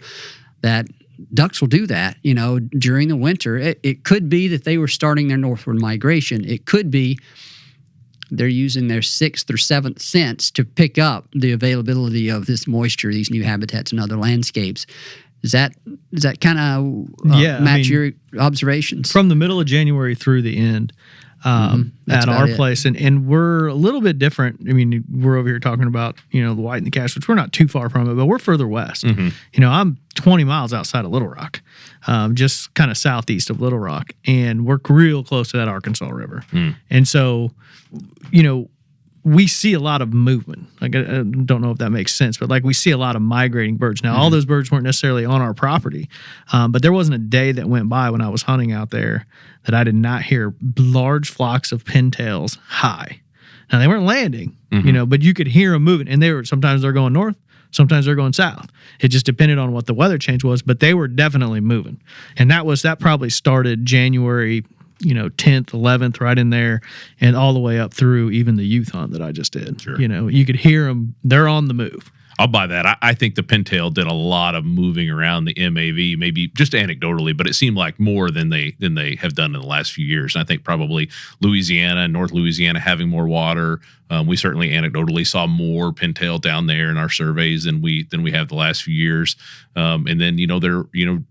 that ducks will do that, during the winter. It could be that they were starting their northward migration. It could be they're using their sixth or seventh sense to pick up the availability of this moisture, these new habitats and other landscapes. Does that kind of match your observations? From the middle of January through the end at our place. And we're a little bit different. I mean, we're over here talking about, the white and the cash, which we're not too far from it, but we're further west. Mm-hmm. I'm 20 miles outside of Little Rock, just kind of southeast of Little Rock. And we're real close to that Arkansas River. Mm. And so, we see a lot of movement. Like, I don't know if that makes sense, but we see a lot of migrating birds. Now, all those birds weren't necessarily on our property, but there wasn't a day that went by when I was hunting out there that I did not hear large flocks of pintails high. Now, they weren't landing, but you could hear them moving, and sometimes they're going north, sometimes they're going south. It just depended on what the weather change was, but they were definitely moving. And that probably started January 10th, 11th, right in there, and all the way up through even the youth hunt that I just did. Sure. You could hear them. They're on the move. I'll buy that. I think the pintail did a lot of moving around the MAV, maybe just anecdotally, but it seemed like more than they have done in the last few years. And I think probably Louisiana and North Louisiana having more water. We certainly anecdotally saw more pintail down there in our surveys than we have the last few years. And then there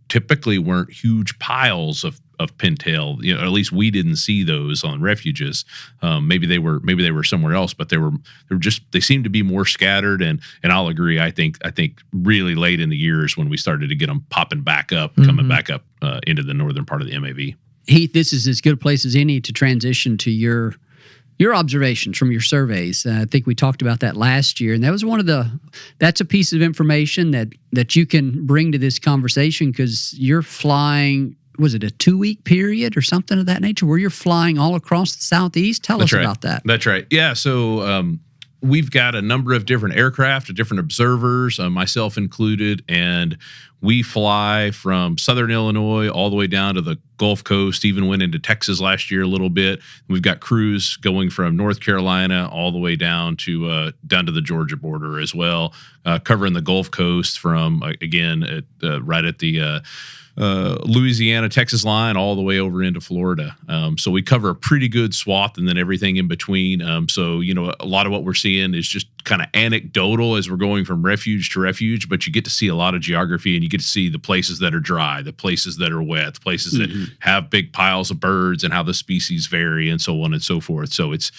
typically weren't huge piles of pintail. At least we didn't see those on refuges. Maybe they were somewhere else, but they seemed to be more scattered. And I'll agree. I think really late in the years when we started to get them popping back up, coming back up into the northern part of the MAV. Heath, this is as good a place as any to transition to your observations from your surveys. I think we talked about that last year, and that was that's a piece of information that you can bring to this conversation, because you're flying. Was it a 2-week period or something of that nature where you're flying all across the Southeast? Tell us about that. That's right. Yeah. So we've got a number of different aircraft, different observers, myself included, and we fly from Southern Illinois all the way down to the Gulf Coast, even went into Texas last year a little bit. We've got crews going from North Carolina all the way down to the Georgia border as well, covering the Gulf Coast from, right at the Louisiana, Texas line all the way over into Florida. So we cover a pretty good swath, and then everything in between. So a lot of what we're seeing is just kind of anecdotal as we're going from refuge to refuge, but you get to see a lot of geography, and you get to see the places that are dry, the places that are wet, the places that have big piles of birds, and how the species vary, and so on and so forth. So it's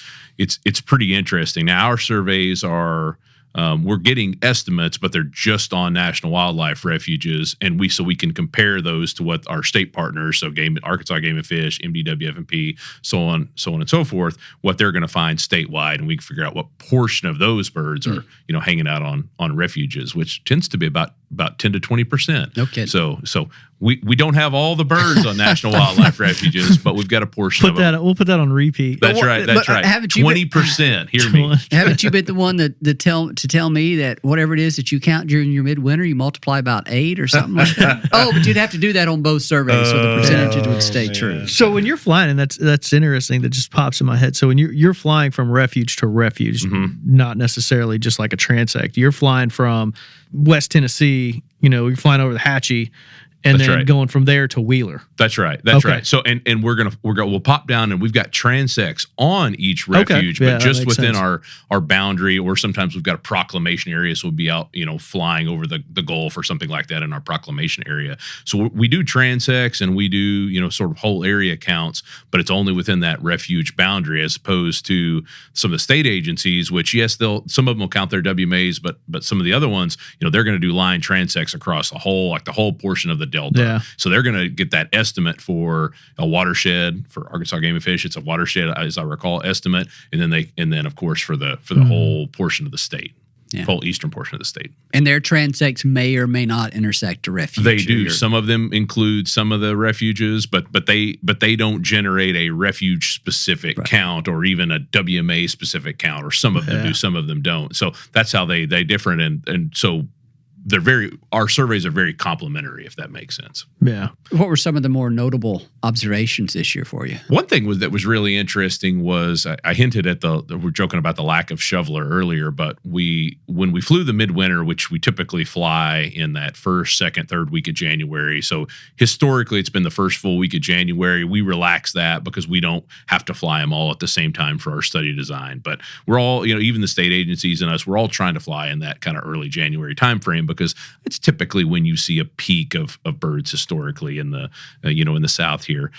pretty interesting. Now our surveys are. We're getting estimates, but they're just on National Wildlife Refuges, and we can compare those to what our state partners, so Arkansas Game and Fish, MDWF&P, so on and so forth, what they're going to find statewide, and we can figure out what portion of those birds are hanging out on refuges, which tends to be about 10 to 20%. Okay. So we don't have all the birds on National Wildlife Refuges, but we've got a portion of them. We'll put that on repeat. That's right. 20%. Hear me. Haven't you been the one to tell me that whatever it is that you count during your midwinter, you multiply about 8 or something like that? Oh, but you'd have to do that on both surveys, so the percentages would stay true. So when you're flying, and that's interesting, that just pops in my head. So when you're flying from refuge to refuge, not necessarily just like a transect, you're flying from West Tennessee, you're flying over the Hatchie, and That's then right. going from there to Wheeler. That's right. That's Okay. right. So and we'll pop down, and we've got transects on each refuge, Yeah, but that just makes within sense. our boundary, or sometimes we've got a proclamation area, so we'll be out, flying over the Gulf or something like that in our proclamation area. So we do transects and we do, sort of whole area counts, but it's only within that refuge boundary, as opposed to some of the state agencies, which yes, some of them will count their WMAs, but some of the other ones, they're going to do line transects across the whole portion of the Delta. Yeah. So they're going to get that estimate for a watershed for Arkansas Game and Fish. It's a watershed, as I recall, estimate, and then of course for the whole portion of the state, whole eastern portion of the state. And their transects may or may not intersect a refuge. They do. Some of them include some of the refuges, but they don't generate a refuge specific count or even a WMA specific count. Or some of them do, some of them don't. So that's how they differ, and so. Our surveys are very complementary, if that makes sense. Yeah. What were some of the more notable observations this year for you? One thing that was really interesting was I hinted at we're joking about the lack of shoveler earlier, but when we flew the midwinter, which we typically fly in that first, second, third week of January. So historically, it's been the first full week of January. We relax that because we don't have to fly them all at the same time for our study design. But we're all, even the state agencies and us, we're all trying to fly in that kind of early January timeframe, because it's typically when you see a peak of birds historically in the in the South here.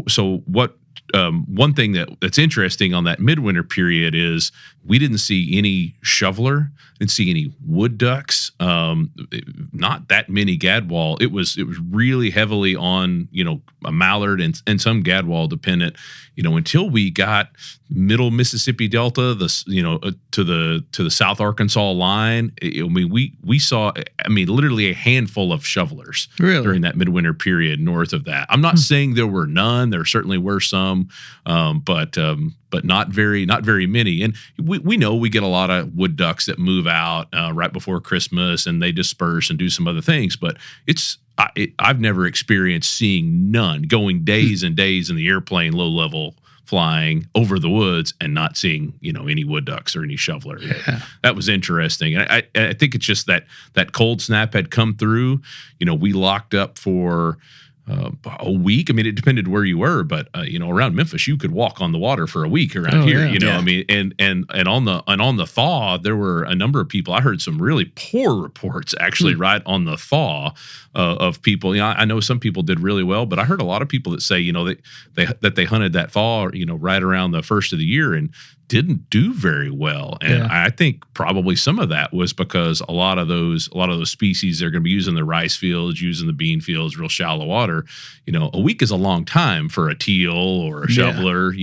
So what one thing that's interesting on that midwinter period is we didn't see any shoveler, didn't see any wood ducks, not that many gadwall. It was really heavily on a mallard and some gadwall dependent. Until we got middle Mississippi Delta, to the South Arkansas line. We saw literally a handful of shovelers during that midwinter period north of that. I'm not saying there were none. There certainly were some, but not very many. And we know we get a lot of wood ducks that move out right before Christmas, and they disperse and do some other things. But I've never experienced seeing none, going days and days in the airplane, low level flying over the woods and not seeing any wood ducks or any shoveler. Yeah. That was interesting. And I think it's just that cold snap had come through. We locked up for a week. It depended where you were, but around Memphis, you could walk on the water for a week around here. And on the thaw, there were a number of people. I heard some really poor reports actually right on the thaw of people. I know some people did really well, but I heard a lot of people that say that they hunted that thaw right around the first of the year and didn't do very well. And I think probably some of that was because a lot of those species, they're going to be using the rice fields, using the bean fields, real shallow water. A week is a long time for a teal or a shoveler,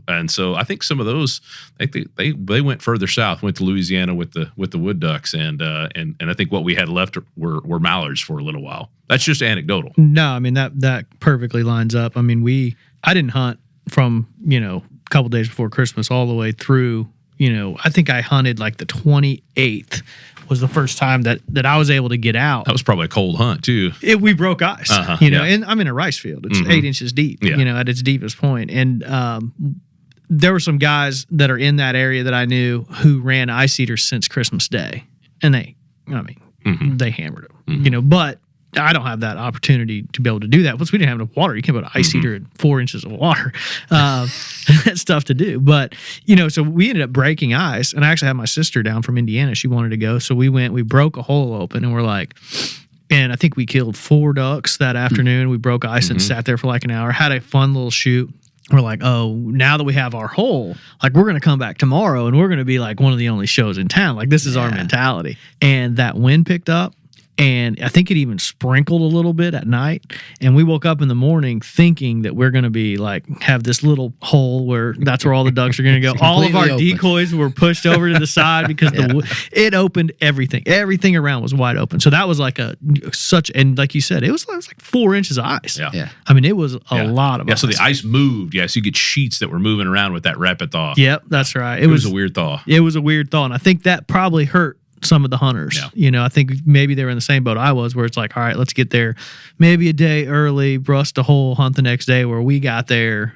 and so I think some of those, they went further south, went to Louisiana with the wood ducks, and I think what we had left were mallards for a little while. That's just anecdotal. No, that perfectly lines up. I didn't hunt from couple days before Christmas all the way through, I think I hunted like the 28th was the first time that I was able to get out. That was probably a cold hunt too. We broke ice, and I'm in a rice field. It's 8 inches deep, at its deepest point. And there were some guys that are in that area that I knew who ran ice eaters since Christmas Day. And they hammered them, but I don't have that opportunity to be able to do that. Plus, we didn't have enough water. You can't put an ice heater in 4 inches of water. That's tough to do. But, so we ended up breaking ice. And I actually had my sister down from Indiana. She wanted to go. So we broke a hole open, and we're like, and I think we killed 4 ducks that afternoon. We broke ice and sat there for like an hour, had a fun little shoot. We're like, oh, now that we have our hole, like we're going to come back tomorrow and we're going to be like one of the only shows in town. Like this is our mentality. And that wind picked up. And I think it even sprinkled a little bit at night. And we woke up in the morning thinking that we're going to be like, have this little hole where that's where all the ducks are going to go. All of our decoys were pushed over to the side because it opened everything. Everything around was wide open. So that was like and like you said, it was like 4 inches of ice. Yeah. It was a lot of ice. So the ice moved. Yeah. So you get sheets that were moving around with that rapid thaw. Yep, that's right. It was a weird thaw. It was a weird thaw. And I think that probably hurt some of the hunters. Yeah. You know, I think maybe they were in the same boat I was, where it's like, all right, let's get there maybe a day early, bust a hole, hunt the next day, where we got there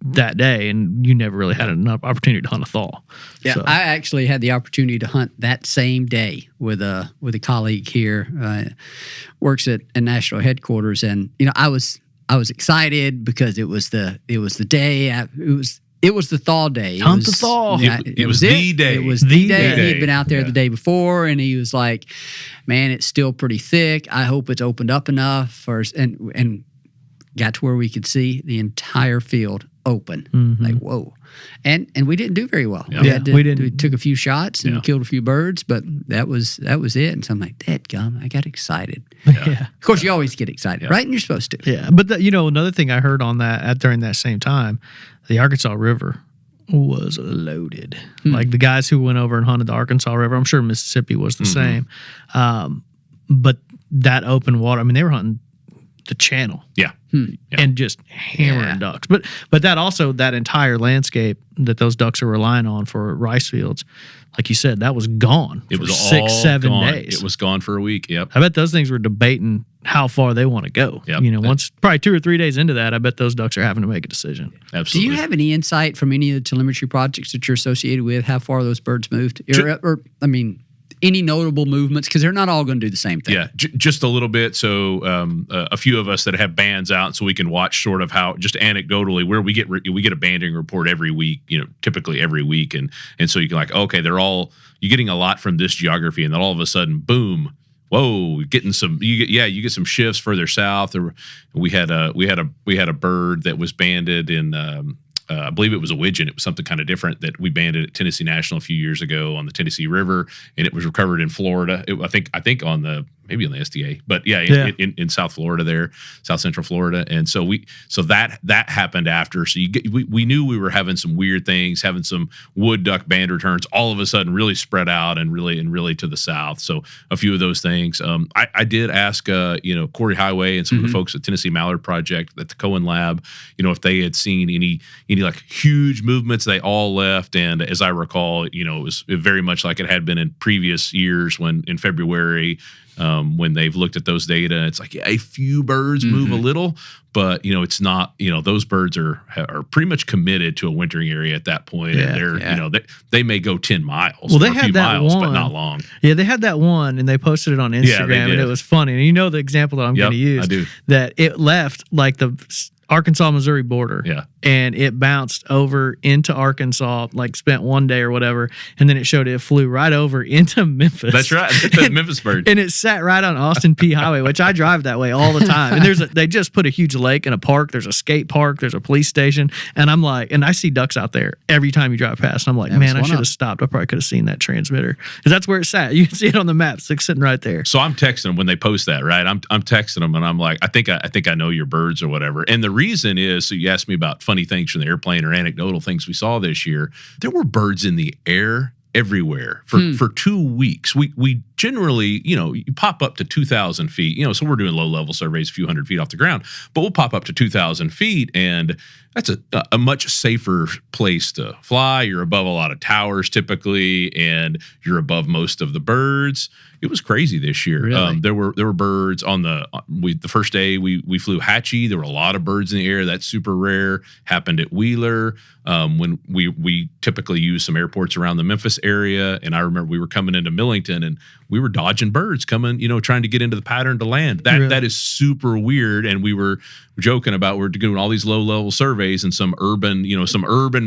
that day, and you never really had enough opportunity to hunt a thaw. Yeah, So, I actually had the opportunity to hunt that same day with a colleague here, works at national headquarters, and you know, I was excited because it was the day. It was the thaw day. Hunt the thaw. It was the day. It was the day. day. He had been out there the day before, and he was like, "Man, it's still pretty thick. I hope it's opened up enough." And got to where we could see the entire field open. Like, whoa. And we didn't do very well. Yeah, we didn't. We took a few shots and killed a few birds, but that was it. And so I'm like, dadgum, I got excited. yeah. Of course, you always get excited, right? And you're supposed to. Yeah, but you know, another thing I heard on that during that same time, the Arkansas River was loaded. Like the guys who went over and hunted the Arkansas River, I'm sure Mississippi was the same. But that open water, I mean, they were hunting the channel. Yeah. And just hammering ducks. But that also, that entire landscape that those ducks are relying on for rice fields, like you said, that was gone. It for was 6-7 gone. days. It was gone for a week. Yep. I bet those things were debating how far they want to go. Yep. You know, once probably 2 or 3 days into that, I bet those ducks are having to make a decision. Absolutely. Do you have any insight from any of the telemetry projects that you're associated with, how far those birds moved? Or I mean, any notable movements? Because they're not all going to do the same thing. Yeah, just a little bit. So a few of us that have bands out, so we can watch sort of how, just anecdotally, where we get a banding report every week. You know, typically every week, and so you can like, okay, you're getting a lot from this geography, and then all of a sudden, boom. Whoa, getting some. You get some shifts further south. We had a bird that was banded in. I believe it was a widgeon. It was something kind of different that we banded at Tennessee National a few years ago on the Tennessee River, and it was recovered in Florida. I think on the SDA, but in South Florida there, South Central Florida, and so that happened after. So we knew we were having some weird things, having some wood duck band returns all of a sudden really spread out and really to the south. So a few of those things. I did ask Corey Highway and some of the folks at Tennessee Mallard Project at the Cohen Lab, if they had seen any like huge movements. They all left, and as I recall, it was very much like it had been in previous years when in February. When they've looked at those data, it's like a few birds move a little, but it's not. Those birds are pretty much committed to a wintering area at that point, and they're they may go 10 miles. Well, they or a had few that miles, one, but not long. Yeah, they had that one, and they posted it on Instagram, and it was funny. And the example that I'm going to use, I do. That it left like the Arkansas-Missouri border. Yeah. And it bounced over into Arkansas, like spent one day or whatever, and then it showed it flew right over into Memphis. That's right. The Memphis bird. And it sat right on Austin P Highway, which I drive that way all the time. And they just put a huge lake and a park. There's a skate park. There's a police station. And I'm like, and I see ducks out there every time you drive past. And I'm like, man, I should have stopped. I probably could have seen that transmitter. Because that's where it sat. You can see it on the map. It's sitting right there. So I'm texting them when they post that, right? I'm texting them, and I'm like, I think I know your birds or whatever. And the reason is, so you asked me about funny things from the airplane or anecdotal things we saw this year. There were birds in the air everywhere for 2 weeks. We generally, you pop up to 2,000 feet, so we're doing low level surveys a few hundred feet off the ground, but we'll pop up to 2,000 feet, and that's a much safer place to fly. You're above a lot of towers typically, and you're above most of the birds. It was crazy this year. Really? There were birds on the first day we flew Hagy. There were a lot of birds in the air. That's super rare. Happened at Wheeler. When we typically use some airports around the Memphis area, and I remember we were coming into Millington, and we were dodging birds coming, trying to get into the pattern to land. That is super weird. And we were joking about we're doing all these low level surveys, and some urban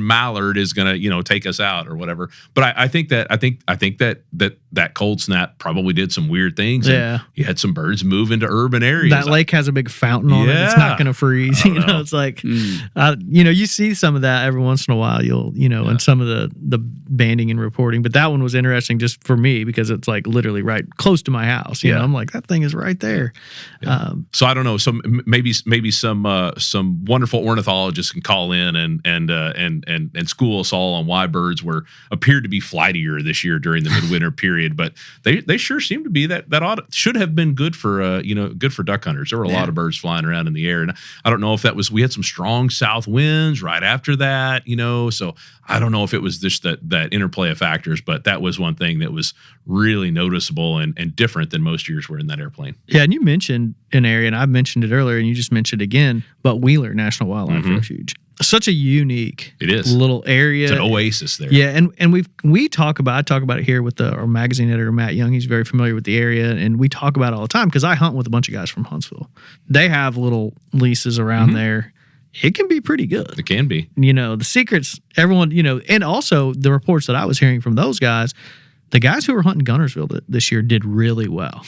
mallard is gonna take us out or whatever. But I think that cold snap probably did some weird things. Yeah, you had some birds move into urban areas. That lake has a big fountain on it. It's not going to freeze. It's like, you see some of that every once in a while. And some of the banding and reporting. But that one was interesting just for me because it's like literally right close to my house. I'm like, that thing is right there. Yeah. So I don't know. So maybe some wonderful ornithologists can call in and school us all on why birds appeared to be flightier this year during the midwinter period. period. But they sure seem to be that ought should have been good for good for duck hunters. There were a lot of birds flying around in the air, and I don't know if that was we had some strong south winds right after that, so I don't know if it was just that interplay of factors, but that was one thing that was really noticeable and different than most years were in that airplane. Yeah, and you mentioned an area, and I mentioned it earlier, and you just mentioned it again, but Wheeler National Wildlife Refuge. Such a unique little area. It's an oasis there. Yeah, and I talk about it here with our magazine editor, Matt Young. He's very familiar with the area, and we talk about it all the time because I hunt with a bunch of guys from Huntsville. They have little leases around there. It can be pretty good. It can be. The secrets, everyone, and also the reports that I was hearing from those guys, the guys who were hunting Guntersville this year did really well.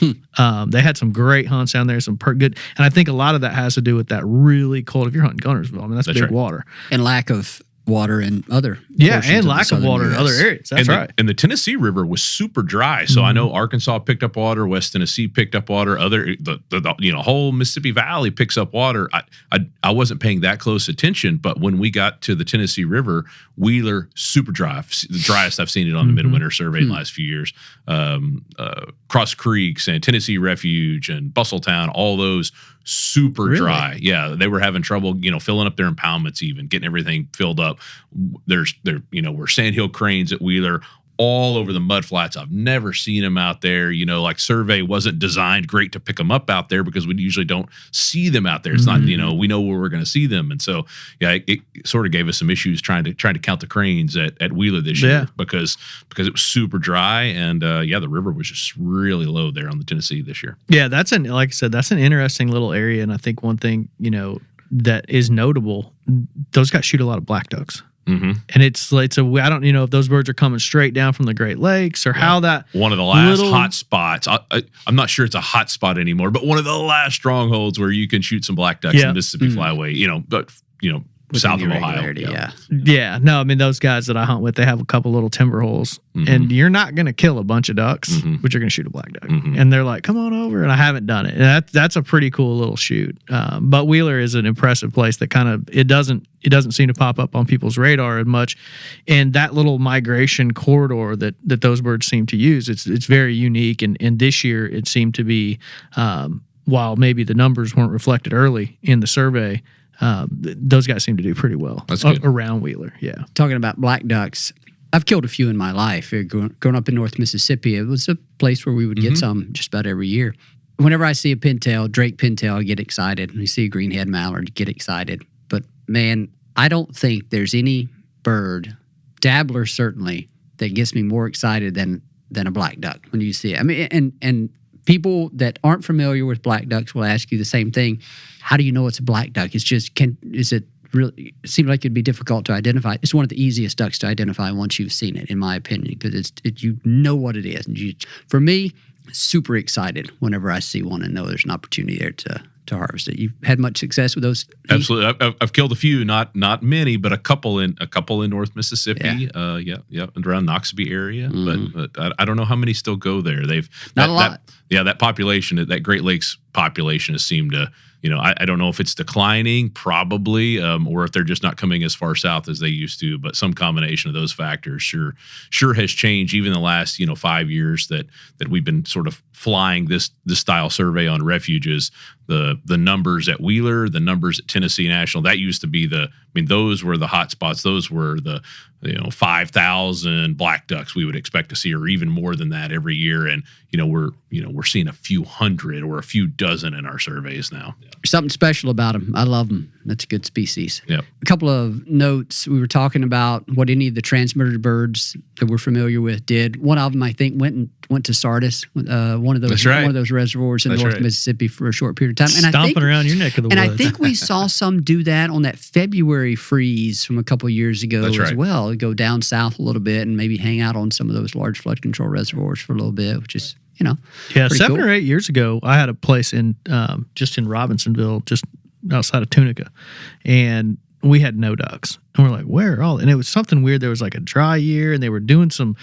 They had some great hunts down there, some good, and I think a lot of that has to do with that really cold. If you're hunting Guntersville, I mean that's big right. water and lack of water in other and lack of water in other areas. That's right. And the Tennessee River was super dry, so I know Arkansas picked up water, West Tennessee picked up water, the whole Mississippi Valley picks up water. I wasn't paying that close attention, but when we got to the Tennessee River, Wheeler super dry, the driest I've seen it on the Midwinter Survey in the last few years. Cross Creeks and Tennessee Refuge and Bustletown, all those super dry. Yeah, they were having trouble, filling up their impoundments, even getting everything filled up. We're sandhill cranes at Wheeler all over the mud flats. I've never seen them out there. Survey wasn't designed great to pick them up out there because we usually don't see them out there. It's not, we know where we're going to see them. And so, it sort of gave us some issues trying to count the cranes at Wheeler this year because it was super dry. And the river was just really low there on the Tennessee this year. Yeah, like I said, that's an interesting little area. And I think one thing, that is notable, those guys shoot a lot of black ducks. And I don't if those birds are coming straight down from the Great Lakes or how that one of the last hot spots. I'm not sure it's a hot spot anymore, but one of the last strongholds where you can shoot some black ducks in the Mississippi Flyway. But south of Ohio. Yeah. No, I mean those guys that I hunt with, they have a couple little timber holes, and you're not going to kill a bunch of ducks, but you're going to shoot a black duck. And they're like, "Come on over," and I haven't done it. And that's a pretty cool little shoot. But Wheeler is an impressive place that kind of it doesn't seem to pop up on people's radar as much. And that little migration corridor that those birds seem to use, it's very unique. And this year it seemed to be, while maybe the numbers weren't reflected early in the survey, those guys seem to do pretty well around Wheeler. Yeah. Talking about black ducks, I've killed a few in my life. Growing up in North Mississippi, it was a place where we would get some just about every year. Whenever I see a pintail, Drake pintail, I get excited. When you see a greenhead mallard, get excited. But man, I don't think there's any bird, dabbler certainly, that gets me more excited than a black duck when you see it. I mean, and people that aren't familiar with black ducks will ask you the same thing. How do you know it's a black duck? It's just, is it really, it seems like it'd be difficult to identify. It's one of the easiest ducks to identify once you've seen it, in my opinion, because you know what it is. And for me, super excited whenever I see one and know there's an opportunity there to harvest it. You've had much success with those? Absolutely. I've killed a few, not many, but a couple in North Mississippi. And around Noxubee area. But I don't know how many still go there. They've not a lot. That population, that Great Lakes population, has seemed to. I don't know if it's declining, probably, or if they're just not coming as far south as they used to. But some combination of those factors sure has changed. Even the last 5 years that we've been sort of flying this style survey on refuges. The numbers at Wheeler, the numbers at Tennessee National, that used to be those were the hot spots. Those were the 5,000 black ducks we would expect to see, or even more than that every year. And we're seeing a few hundred or a few dozen in our surveys now. There's something special about them. I love them. That's a good species. Yep. A couple of notes. We were talking about what any of the transmitted birds that we're familiar with did. One of them, I think, went to Sardis, one of those reservoirs in North Mississippi for a short period of time. And stomping around your neck of the woods. And I think we saw some do that on that February freeze from a couple of years ago as well. Go down south a little bit and maybe hang out on some of those large flood control reservoirs for a little bit, which is, 7 or 8 years ago, I had a place in just in Robinsonville, just outside of Tunica, and we had no ducks. And we're like, where are all? And it was something weird. There was like a dry year, and they were doing some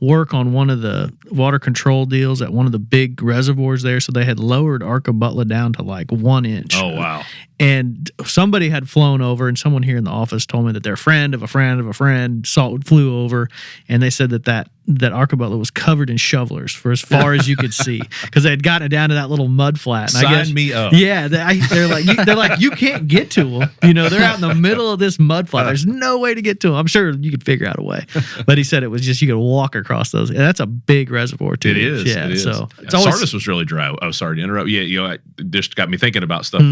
work on one of the water control deals at one of the big reservoirs there. So they had lowered Arcabutla down to like 1 inch. Oh, wow. And somebody had flown over, and someone here in the office told me that their friend of a friend of a friend flew over, and they said that Arcabutla was covered in shovelers for as far as you could see, because they had gotten it down to that little mud flat. And Sign me up. Yeah, they're like you can't get to them. You know, they're out in the middle of this mud flat. There's no way to get to them. I'm sure you could figure out a way, but he said it was just you could walk across those. And that's a big reservoir too. It is. Yeah. It is. So it's always, Sardis was really dry. I was sorry to interrupt. Yeah, it just got me thinking about stuff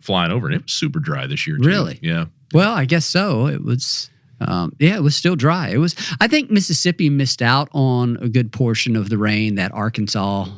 flying over, and it was super dry this year too. Really? Yeah. Well, I guess so. It was. It was still dry. It was. I think Mississippi missed out on a good portion of the rain that Arkansas,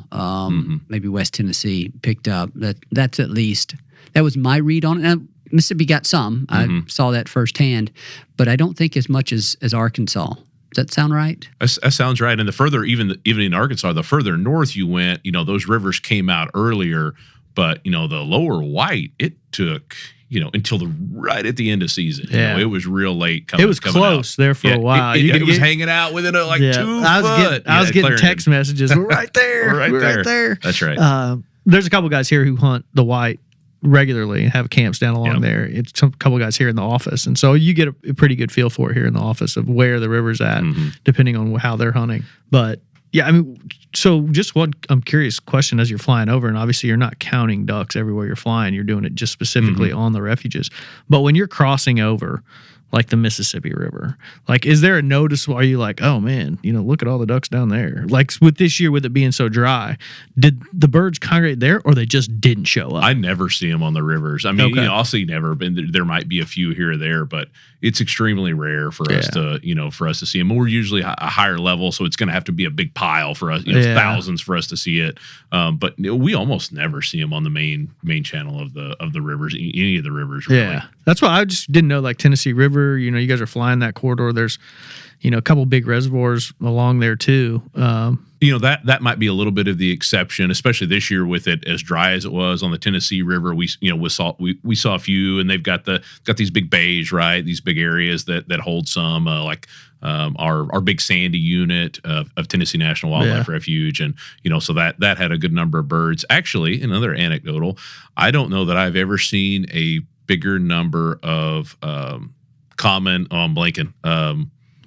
maybe West Tennessee picked up. That's at least that was my read on it. And Mississippi got some. I saw that firsthand, but I don't think as much as Arkansas. Does that sound right? That sounds right. And the further, even in Arkansas, the further north you went, those rivers came out earlier. But the lower White, it took until right at the end of season. Yeah. It was real late. It was close there for a while. It was hanging out within 2 foot. I was getting text messages. We're right there. We're right there. That's right. There's a couple guys here who hunt the White regularly and have camps down along there. It's a couple guys here in the office, and so you get a pretty good feel for it here in the office of where the river's at, depending on how they're hunting. But yeah, I mean, so just one I'm curious question as you're flying over, and obviously you're not counting ducks everywhere you're flying. You're doing it just specifically on the refuges. But when you're crossing over, like the Mississippi River, like, is there a noticeable, are you like, oh man, look at all the ducks down there? Like with this year, with it being so dry, did the birds congregate there, or they just didn't show up? I never see them on the rivers. I mean, I'll see never, but there might be a few here or there, but it's extremely rare for us to, for us to see them. We're usually a higher level, so it's going to have to be a big pile for us, thousands for us to see it. But we almost never see them on the main channel of the rivers, any of the rivers. Really. Yeah, that's why I just didn't know, like Tennessee River. You guys are flying that corridor. There's, a couple big reservoirs along there too. That might be a little bit of the exception, especially this year with it as dry as it was on the Tennessee River. We saw a few, and they've got these big bays, right? These big areas that hold some, our big Sandy unit of Tennessee National Wildlife Refuge, and so that had a good number of birds. Actually, another anecdotal, I don't know that I've ever seen a bigger number of common. Oh, I'm blanking.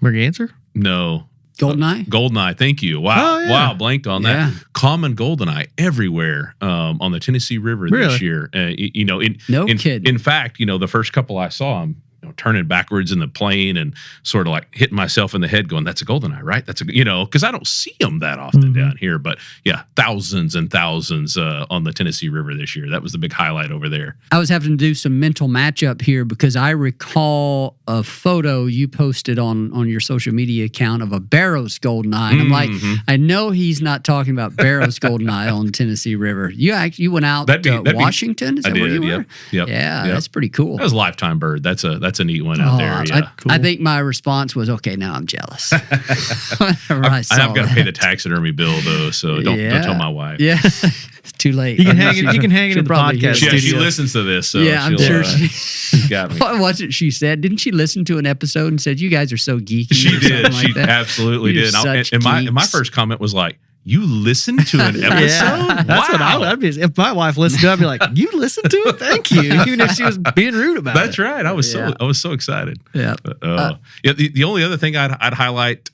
Merganser? No. Goldeneye? Goldeneye, thank you. Wow. Oh, yeah. Wow, blanked on that. Common goldeneye everywhere on the Tennessee River this year. Kidding. In fact, the first couple I saw them, turning backwards in the plane and sort of like hitting myself in the head going, that's a goldeneye, right? That's because I don't see them that often down here. But yeah, thousands and thousands on the Tennessee River this year. That was the big highlight over there. I was having to do some mental matchup here because I recall a photo you posted on your social media account of a Barrows goldeneye. And I'm like, I know he's not talking about Barrows goldeneye on the Tennessee River. You went out to Washington? Is that where you were? Yep. Yeah, that's pretty cool. That was a lifetime bird. That's a neat one out there. Yeah. I think my response was, okay, now I'm jealous. I've got to pay the taxidermy bill though, so don't tell my wife. Yeah, it's too late. You can hang it in the podcast. She listens to this, so I'm sure she got me. What was it she said? Didn't she listen to an episode and said, "You guys are so geeky"? She did. She that? Absolutely You're did. And my first comment was like, "You listened to an episode? Yeah, that's what I'd be. If my wife listened to it, I'd be like, "You listened to it? Thank you." Even if she was being rude about it. That's right. I was so excited. Yeah. The only other thing I'd highlight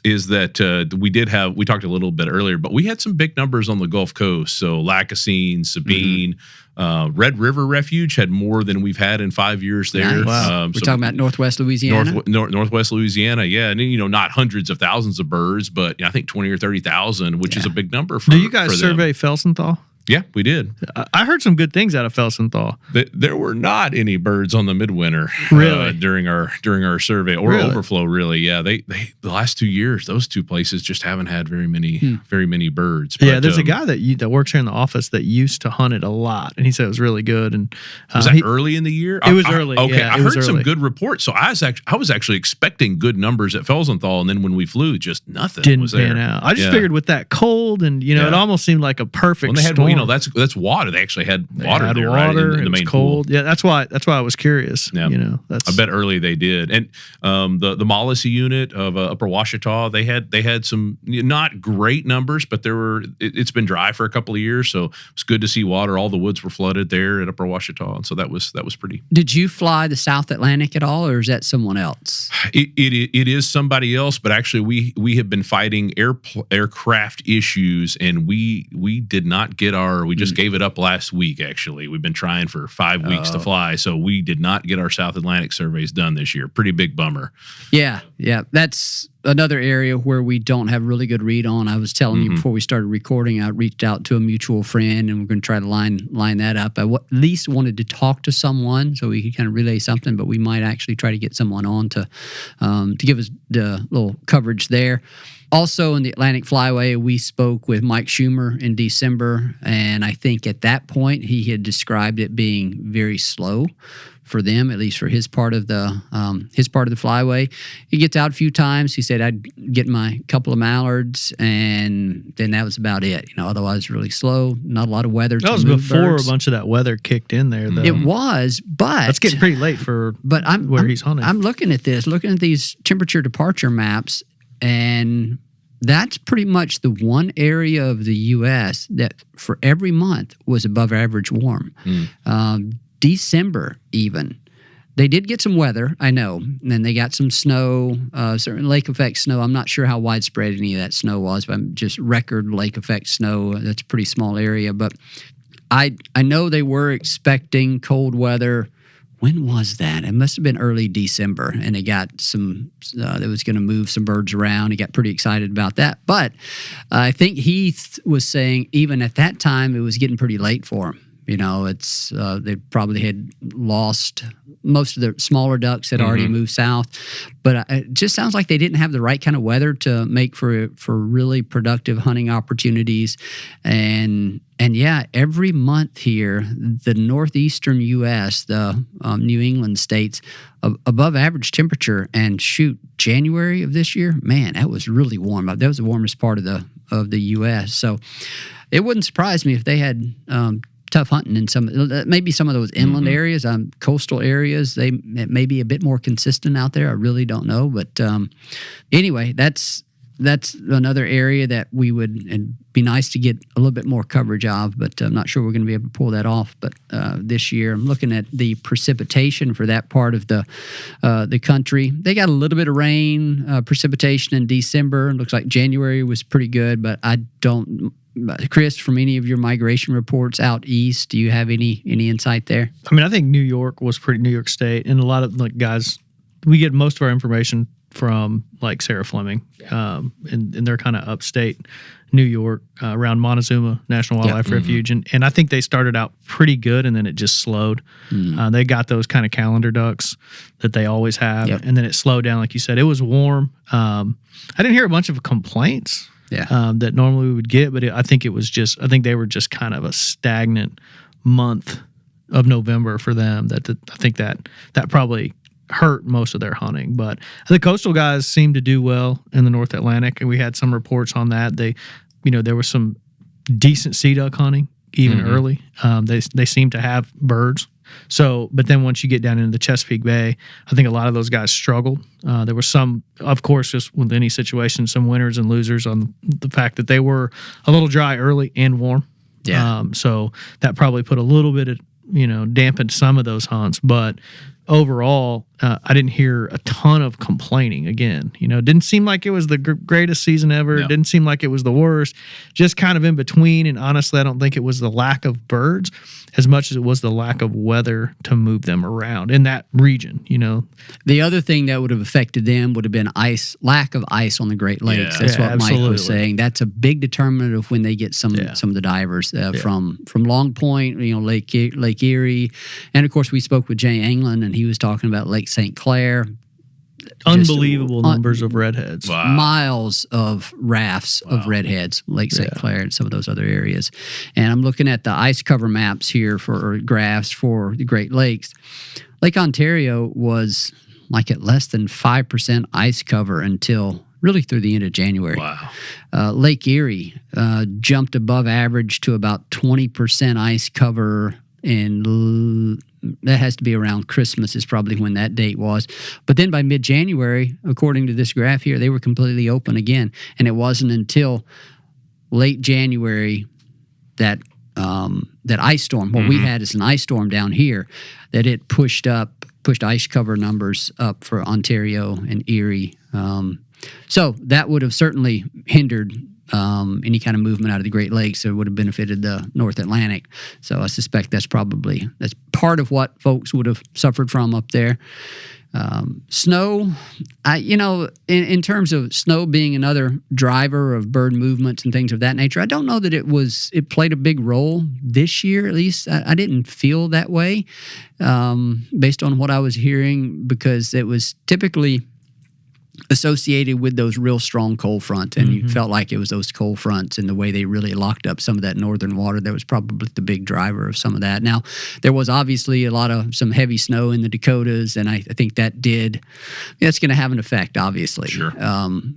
is that we talked a little bit earlier, but we had some big numbers on the Gulf Coast. So Lacassine, Sabine, Red River Refuge had more than we've had in 5 years there. Nice. Wow. We're talking about Northwest Louisiana? Northwest Louisiana, yeah. And, not hundreds of thousands of birds, but I think 20 or 30,000, which is a big number for them. Do you guys survey Felsenthal? Yeah, we did. I heard some good things out of Felsenthal. There were not any birds on the midwinter during our survey or overflow. Really, yeah. They the last 2 years, those two places just haven't had very many birds. But, there's a guy that works here in the office that used to hunt it a lot, and he said it was really good. And was that early in the year? It was early. Okay, yeah, I heard some good reports. So I was actually expecting good numbers at Felsenthal, and then when we flew, just nothing didn't was there. pan out. I just figured with that cold, and it almost seemed like a perfect storm. no, that's water. They actually had water had there, water, right? In the it was main cold. pool. Yeah, that's why I was curious. Yeah. You know, that's I bet early they did. And the Mollisy unit of Upper Ouachita, they had some not great numbers, but it's been dry for a couple of years, so it's good to see water. All the woods were flooded there at Upper Ouachita, and so that was pretty. Did you fly the South Atlantic at all, or is that someone else? It is somebody else, but actually we have been fighting aircraft issues, and we did not get we just gave it up last week. Actually, we've been trying for 5 weeks to fly, so we did not get our South Atlantic surveys done this year. Pretty big bummer. Yeah, that's another area where we don't have really good read on. I was telling you before we started recording, I reached out to a mutual friend, and we're going to try to line that up. I at least wanted to talk to someone so we could kind of relay something, but we might actually try to get someone on to give us the little coverage there. Also, in the Atlantic Flyway, we spoke with Mike Schumer in December, and I think at that point he had described it being very slow for them, at least for his part of the flyway. He gets out a few times. He said, I'd get my couple of mallards, and then that was about it. Otherwise really slow, not a lot of weather. That was before a bunch of that weather kicked in there, though. It was, but that's getting pretty late for he's hunting. I'm looking at these temperature departure maps, and that's pretty much the one area of the U.S. that for every month was above average warm. December even. They did get some weather, I know, and they got some snow, certain lake effect snow. I'm not sure how widespread any of that snow was, but just record lake effect snow. That's a pretty small area. But I know they were expecting cold weather. When was that? It must have been early December, and they got some. That was going to move some birds around. He got pretty excited about that. But I think Heath was saying even at that time it was getting pretty late for him. They probably had lost most of the smaller ducks had already moved south, but it just sounds like they didn't have the right kind of weather to make for really productive hunting opportunities. And yeah, every month here, the northeastern U.S., the New England states, above average temperature. And shoot, January of this year, man, that was really warm. That was the warmest part of the U.S. So it wouldn't surprise me if they had tough hunting in maybe some of those inland areas, coastal areas. It may be a bit more consistent out there. I really don't know, but anyway, that's another area that it'd be nice to get a little bit more coverage of, but I'm not sure we're going to be able to pull that off. But this year, I'm looking at the precipitation for that part of the country. They got a little bit of rain, precipitation in December. It looks like January was pretty good, but I don't. Chris, from any of your migration reports out east, do you have any insight there? I mean, I think New York State, and a lot of guys, we get most of our information from Sarah Fleming, and they're kind of upstate New York, around Montezuma National Wildlife Refuge, and I think they started out pretty good, and then it just slowed. They got those kind of calendar ducks that they always have, and then it slowed down, like you said. It was warm. I didn't hear a bunch of complaints. That normally we would get, but I think they were just kind of a stagnant month of November for them. I think that probably hurt most of their hunting. But the coastal guys seem to do well in the North Atlantic, and we had some reports on that. There was some decent sea duck hunting even early. They seem to have birds. So, but then once you get down into the Chesapeake Bay, I think a lot of those guys struggled. There were some, of course, just with any situation, some winners and losers on the fact that they were a little dry early and warm. So that probably put a little bit of, dampened some of those hunts. But overall, I didn't hear a ton of complaining again. It didn't seem like it was the greatest season ever. No. It didn't seem like it was the worst. Just kind of in between. And honestly, I don't think it was the lack of birds as much as it was the lack of weather to move them around in that region, The other thing that would have affected them would have been lack of ice on the Great Lakes. That's what absolutely. Mike was saying. That's a big determinant of when they get some of the divers from Long Point, Lake Erie. And of course, we spoke with Jay Anglin, and he was talking about Lake St. Clair. Unbelievable numbers of redheads. Wow. Miles of rafts of redheads, Lake St. Clair and some of those other areas. And I'm looking at the ice cover maps here or graphs for the Great Lakes. Lake Ontario was at less than 5% ice cover until really through the end of January. Wow. Lake Erie jumped above average to about 20% ice cover, and that has to be around Christmas is probably when that date was. But then by mid-January, according to this graph here, they were completely open again. And it wasn't until late January that ice storm, what we had is an ice storm down here, that it pushed ice cover numbers up for Ontario and Erie. So that would have certainly hindered any kind of movement out of the Great Lakes. It would have benefited the North Atlantic. So I suspect that's part of what folks would have suffered from up there. Snow, in terms of snow being another driver of bird movements and things of that nature, I don't know that it played a big role this year. At least I didn't feel that way based on what I was hearing, because it was typically associated with those real strong cold fronts, and you felt like it was those cold fronts and the way they really locked up some of that northern water that was probably the big driver of some of that. Now, there was obviously some heavy snow in the Dakotas, and I think that's going to have an effect, obviously. Sure.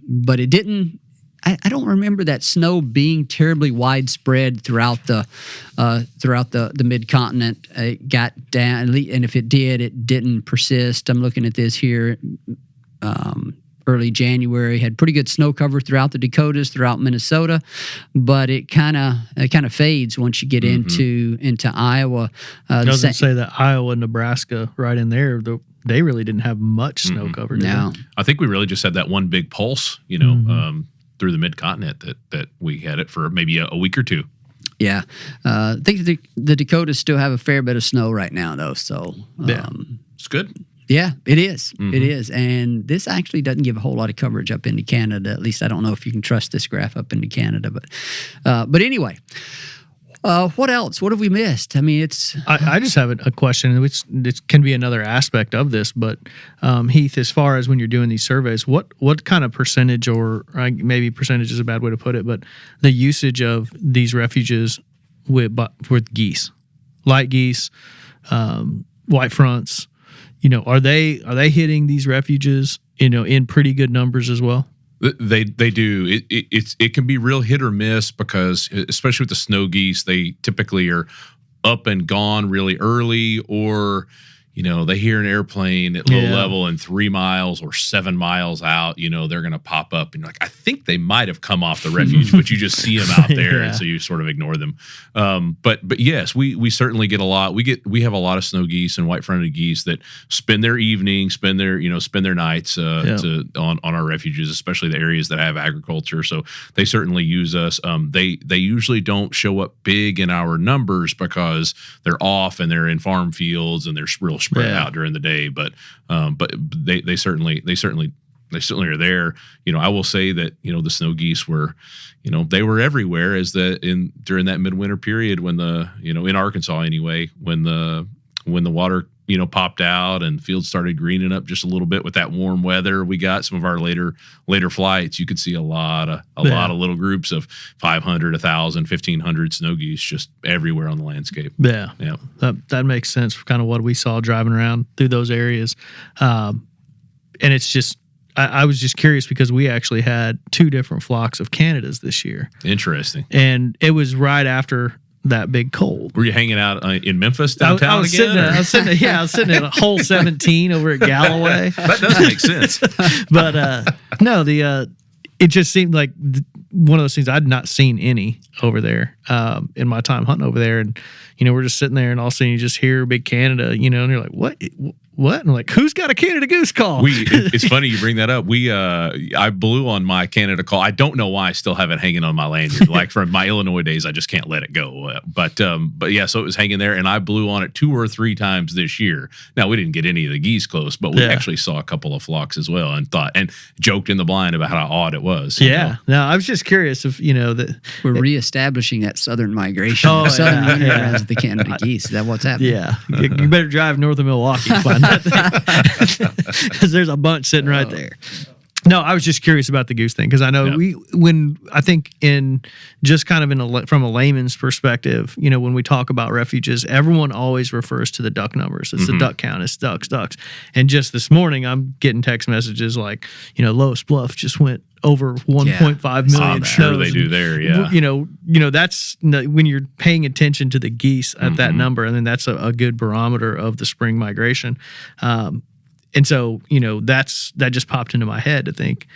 But it didn't. I don't remember that snow being terribly widespread throughout the mid-continent. It got down, and if it did, it didn't persist. I'm looking at this here. Early January had pretty good snow cover throughout the Dakotas, throughout Minnesota, but it kind of fades once you get into Iowa. Doesn't say that Iowa and Nebraska right in there. They really didn't have much snow cover. No, I think we really just had that one big pulse, through the mid-continent that we had it for maybe a week or two. Yeah, I think the Dakotas still have a fair bit of snow right now, though. So It's good. Yeah, it is. It is. And this actually doesn't give a whole lot of coverage up into Canada. At least I don't know if you can trust this graph up into Canada. But anyway, what else? What have we missed? I mean, I just have a question, which it can be another aspect of this. But Heath, as far as when you're doing these surveys, what kind of percentage, or maybe percentage is a bad way to put it, but the usage of these refuges with geese, light geese, white fronts, are they hitting these refuges, in pretty good numbers as well? They do. It can be real hit or miss, because especially with the snow geese, they typically are up and gone really early, or they hear an airplane at low level and 3 miles or 7 miles out, they're going to pop up and you're like, I think they might have come off the refuge, but you just see them out there. And so you sort of ignore them. But yes, we certainly get a lot. We have a lot of snow geese and white-fronted geese that spend their evenings, spend their nights on our refuges, especially the areas that have agriculture. So they certainly use us. They usually don't show up big in our numbers because they're off and they're in farm fields and they're real spread out during the day, but they certainly are there. I will say that the snow geese were, they were everywhere during that midwinter period when in Arkansas anyway, when the water popped out and the fields started greening up just a little bit with that warm weather. We got some of our later flights. You could see a lot of little groups of 500, 1,000, 1,500 snow geese just everywhere on the landscape. Yeah. That makes sense for kind of what we saw driving around through those areas. And it's just, I was just curious because we actually had 2 different flocks of Canadas this year. Interesting. And it was right after that big cold. Were you hanging out in Memphis downtown I was sitting at hole 17 over at Galloway. That does make sense. But no, it just seemed like one of those things I'd not seen any over there in my time hunting over there. And we're just sitting there, and all of a sudden you just hear big Canada, and you're like, what? And I'm like, who's got a Canada goose call? It's funny you bring that up. I blew on my Canada call. I don't know why I still have it hanging on my lanyard. Like from my Illinois days, I just can't let it go. But yeah, so it was hanging there, and I blew on it 2 or 3 times this year. Now we didn't get any of the geese close, but we actually saw a couple of flocks as well, and joked in the blind about how odd it was. Yeah. No, I was just curious if that we're reestablishing that southern migration. Southern winter as the Canada geese. Is that what's happening? Yeah. You better drive north of Milwaukee to find that thing. Because there's a bunch sitting right there. No, I was just curious about the goose thing because I know I think in just kind of from a layman's perspective, when we talk about refuges, everyone always refers to the duck numbers. It's the duck count. It's ducks. And just this morning, I'm getting text messages like, Lois Bluff just went over 1.5 million. I'm sure they do there. Yeah. That's when you're paying attention to the geese at that number, and then that's a good barometer of the spring migration. And so, that just popped into my head to think,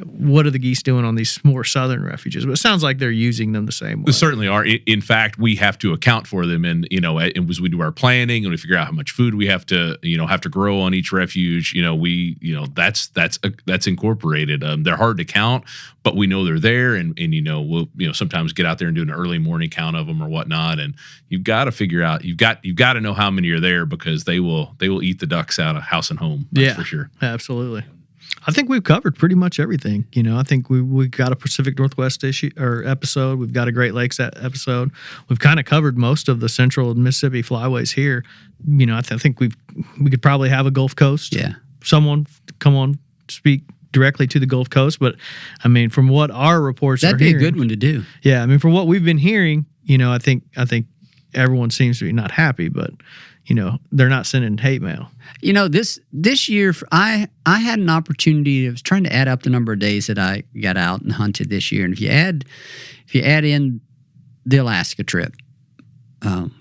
what are the geese doing on these more southern refuges? But it sounds like they're using them the same way. They certainly are. In fact, we have to account for them, and as we do our planning and we figure out how much food we have to grow on each refuge. That's incorporated. They're hard to count, but we know they're there, and we'll sometimes get out there and do an early morning count of them or whatnot. And you've got to figure out you've got to know how many are there because they will eat the ducks out of house and home. That's for sure. Absolutely. I think we've covered pretty much everything. I think we got a Pacific Northwest episode. We've got a Great Lakes episode. We've kind of covered most of the Central Mississippi flyways here. I think we could probably have a Gulf Coast. Yeah. Someone come on, speak directly to the Gulf Coast. But I mean, from what our reports that'd are be hearing, a good one to do. Yeah, I mean, from what we've been hearing, I think everyone seems to be not happy, but they're not sending hate mail. This year, I had an opportunity. I was trying to add up the number of days that I got out and hunted this year, and if you add in the Alaska trip,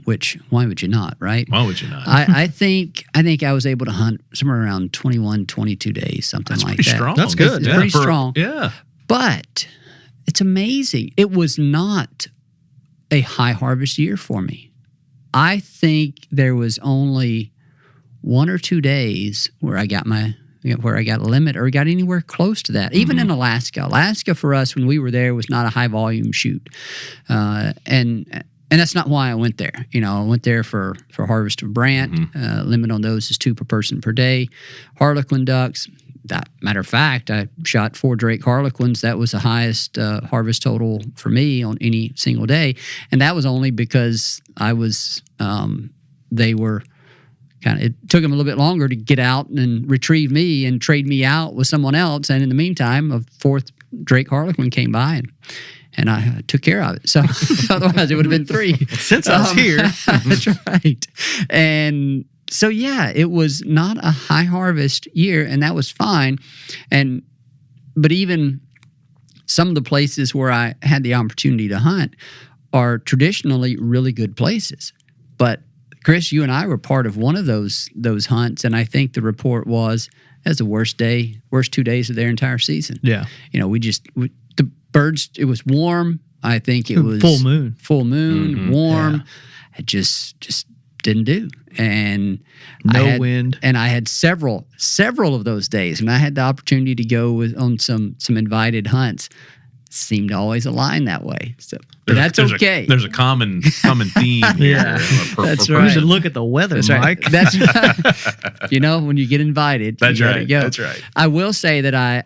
which why would you not, right? Why would you not? I think I was able to hunt somewhere around 21, 22 days, something like that. Strong. That's good. It's pretty strong. Yeah, but it's amazing. It was not a high harvest year for me. I think there was only 1 or 2 days where I got a limit or got anywhere close to that. Even in Alaska for us when we were there was not a high volume shoot, and that's not why I went there. I went there for harvest of brant. Limit on those is 2 per person per day. Harlequin ducks. That matter of fact, I shot 4 Drake Harlequins. That was the highest harvest total for me on any single day, and that was only because I was. They were it took them a little bit longer to get out and retrieve me and trade me out with someone else. And in the meantime, a 4th Drake Harlequin came by and I took care of it. So otherwise, it would have been 3 since I was here. That's right, and. So yeah, it was not a high harvest year, and that was fine. But even some of the places where I had the opportunity to hunt are traditionally really good places. But Chris, you and I were part of one of those hunts, and I think the report was that's the worst 2 days of their entire season. Yeah, the birds. It was warm. I think it was full moon, warm. Yeah. It just didn't do. And no wind. And I had several of those days, and I had the opportunity to go on some invited hunts. Seemed to always align that way. So, but that's okay. There's a common theme here. That's right. right. You should look at the weather, that's Mike. Right. That's right. When you get invited, that's you right. gotta go. That's right. I will say that I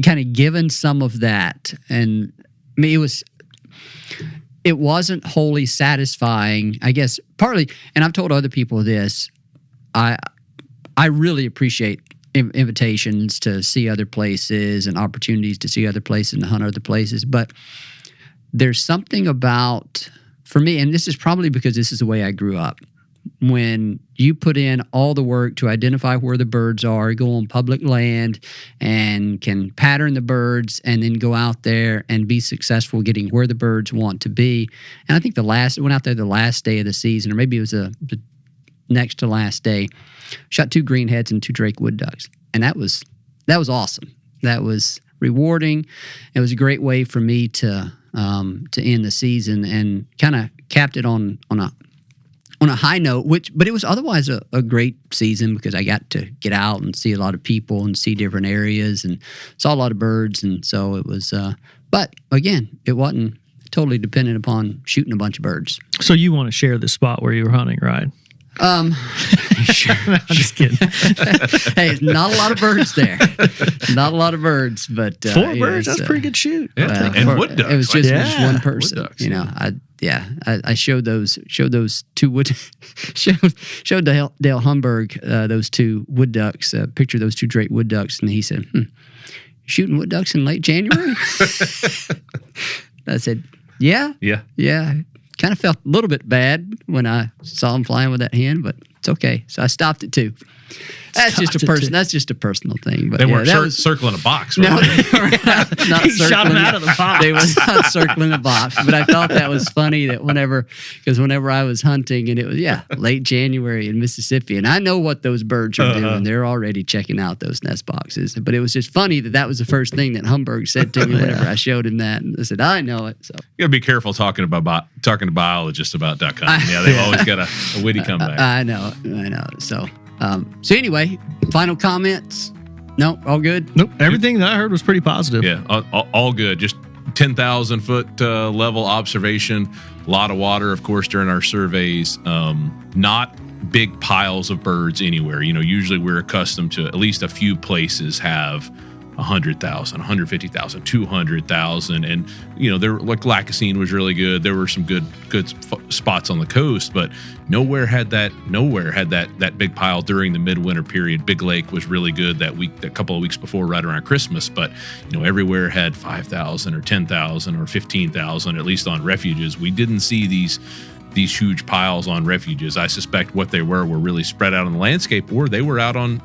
kind of given some of that, and I mean it wasn't wholly satisfying, I guess, partly, and I've told other people this, I really appreciate invitations to see other places and opportunities to see other places and hunt other places, but there's something about, for me, and this is probably because this is the way I grew up, when you put in all the work to identify where the birds are, go on public land and can pattern the birds and then go out there and be successful getting where the birds want to be. And I think went out there the last day of the season, or maybe it was the next to last day, shot 2 greenheads and 2 Drake wood ducks. And that was awesome. That was rewarding. It was a great way for me to end the season and kind of capped it on a high note, but it was otherwise a great season because I got to get out and see a lot of people and see different areas and saw a lot of birds. And so it was, but again, it wasn't totally dependent upon shooting a bunch of birds. So you want to share the spot where you were hunting, right? Sure. I'm just kidding. Hey, not a lot of birds there. Not a lot of birds, but 4 birds. That's a pretty good shoot. Yeah. And wood ducks. It was just, one person. Wood ducks, you know, I showed those 2 wood showed Dale Humberg those 2 wood ducks, picture of those 2 Drake wood ducks, and he said, "Shooting wood ducks in late January?" I said, "Yeah." Kind of felt a little bit bad when I saw him flying with that hen, but it's okay. So I stopped it too. That's just a personal thing. But they weren't circling a box, were no, they? they were not He shot him out of the box. They were not circling the box. But I thought that was funny that whenever I was hunting, and it was late January in Mississippi, and I know what those birds are doing. They're already checking out those nest boxes. But it was just funny that was the first thing that Humberg said to me whenever I showed him that, and I said, "I know it." So You gotta be careful talking to biologists about duck hunting. Yeah, they've always got a witty comeback. I know. So anyway, final comments? No, all good? Nope. Everything that I heard was pretty positive. Yeah, all good. Just 10,000 foot level observation. A lot of water, of course, during our surveys. Not big piles of birds anywhere. You know, usually we're accustomed to at least a few places have 100,000, 150,000, 200,000, and you know, there like Lacassine was really good. There were some good spots on the coast, but nowhere had that big pile during the midwinter period. Big Lake was really good that week, a couple of weeks before, right around Christmas. But you know, everywhere had 5,000 or 10,000 or 15,000, at least on refuges. We didn't see these huge piles on refuges. I suspect what they were really spread out on the landscape, or they were out on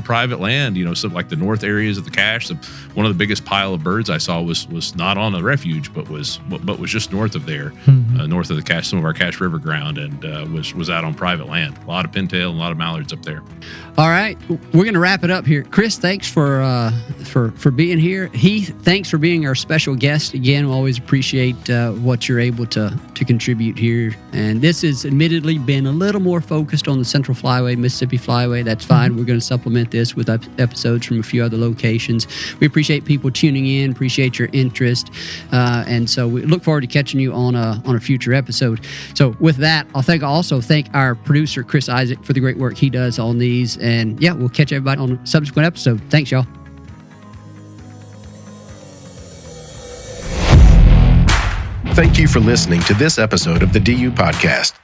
private land, so like the north areas of the cache. One of the biggest pile of birds I saw was not on a refuge, but was just north of there, north of the cache, some of our cache river ground, and was out on private land. A lot of pintail and a lot of mallards up there. All right, we're going to wrap it up here. Chris, thanks for being here. Heath, thanks for being our special guest again. We always appreciate what you're able to contribute here. And this has admittedly been a little more focused on the Central Flyway, Mississippi Flyway. That's fine. We're going to supplement this with episodes from a few other locations. We appreciate people tuning in, appreciate your interest. And so we look forward to catching you on a future episode. So with that, I'll also thank our producer, Chris Isaac, for the great work he does on these. And we'll catch everybody on a subsequent episode. Thanks, y'all. Thank you for listening to this episode of the DU Podcast.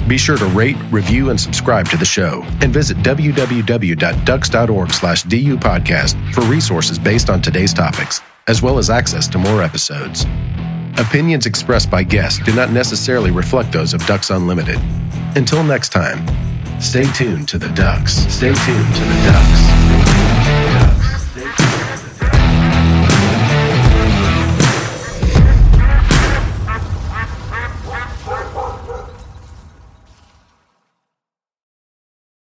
Be sure to rate, review, and subscribe to the show, and visit www.ducks.org/DU Podcast for resources based on today's topics, as well as access to more episodes. Opinions expressed by guests do not necessarily reflect those of Ducks Unlimited. Until next time, stay tuned to the ducks. Stay tuned to the ducks.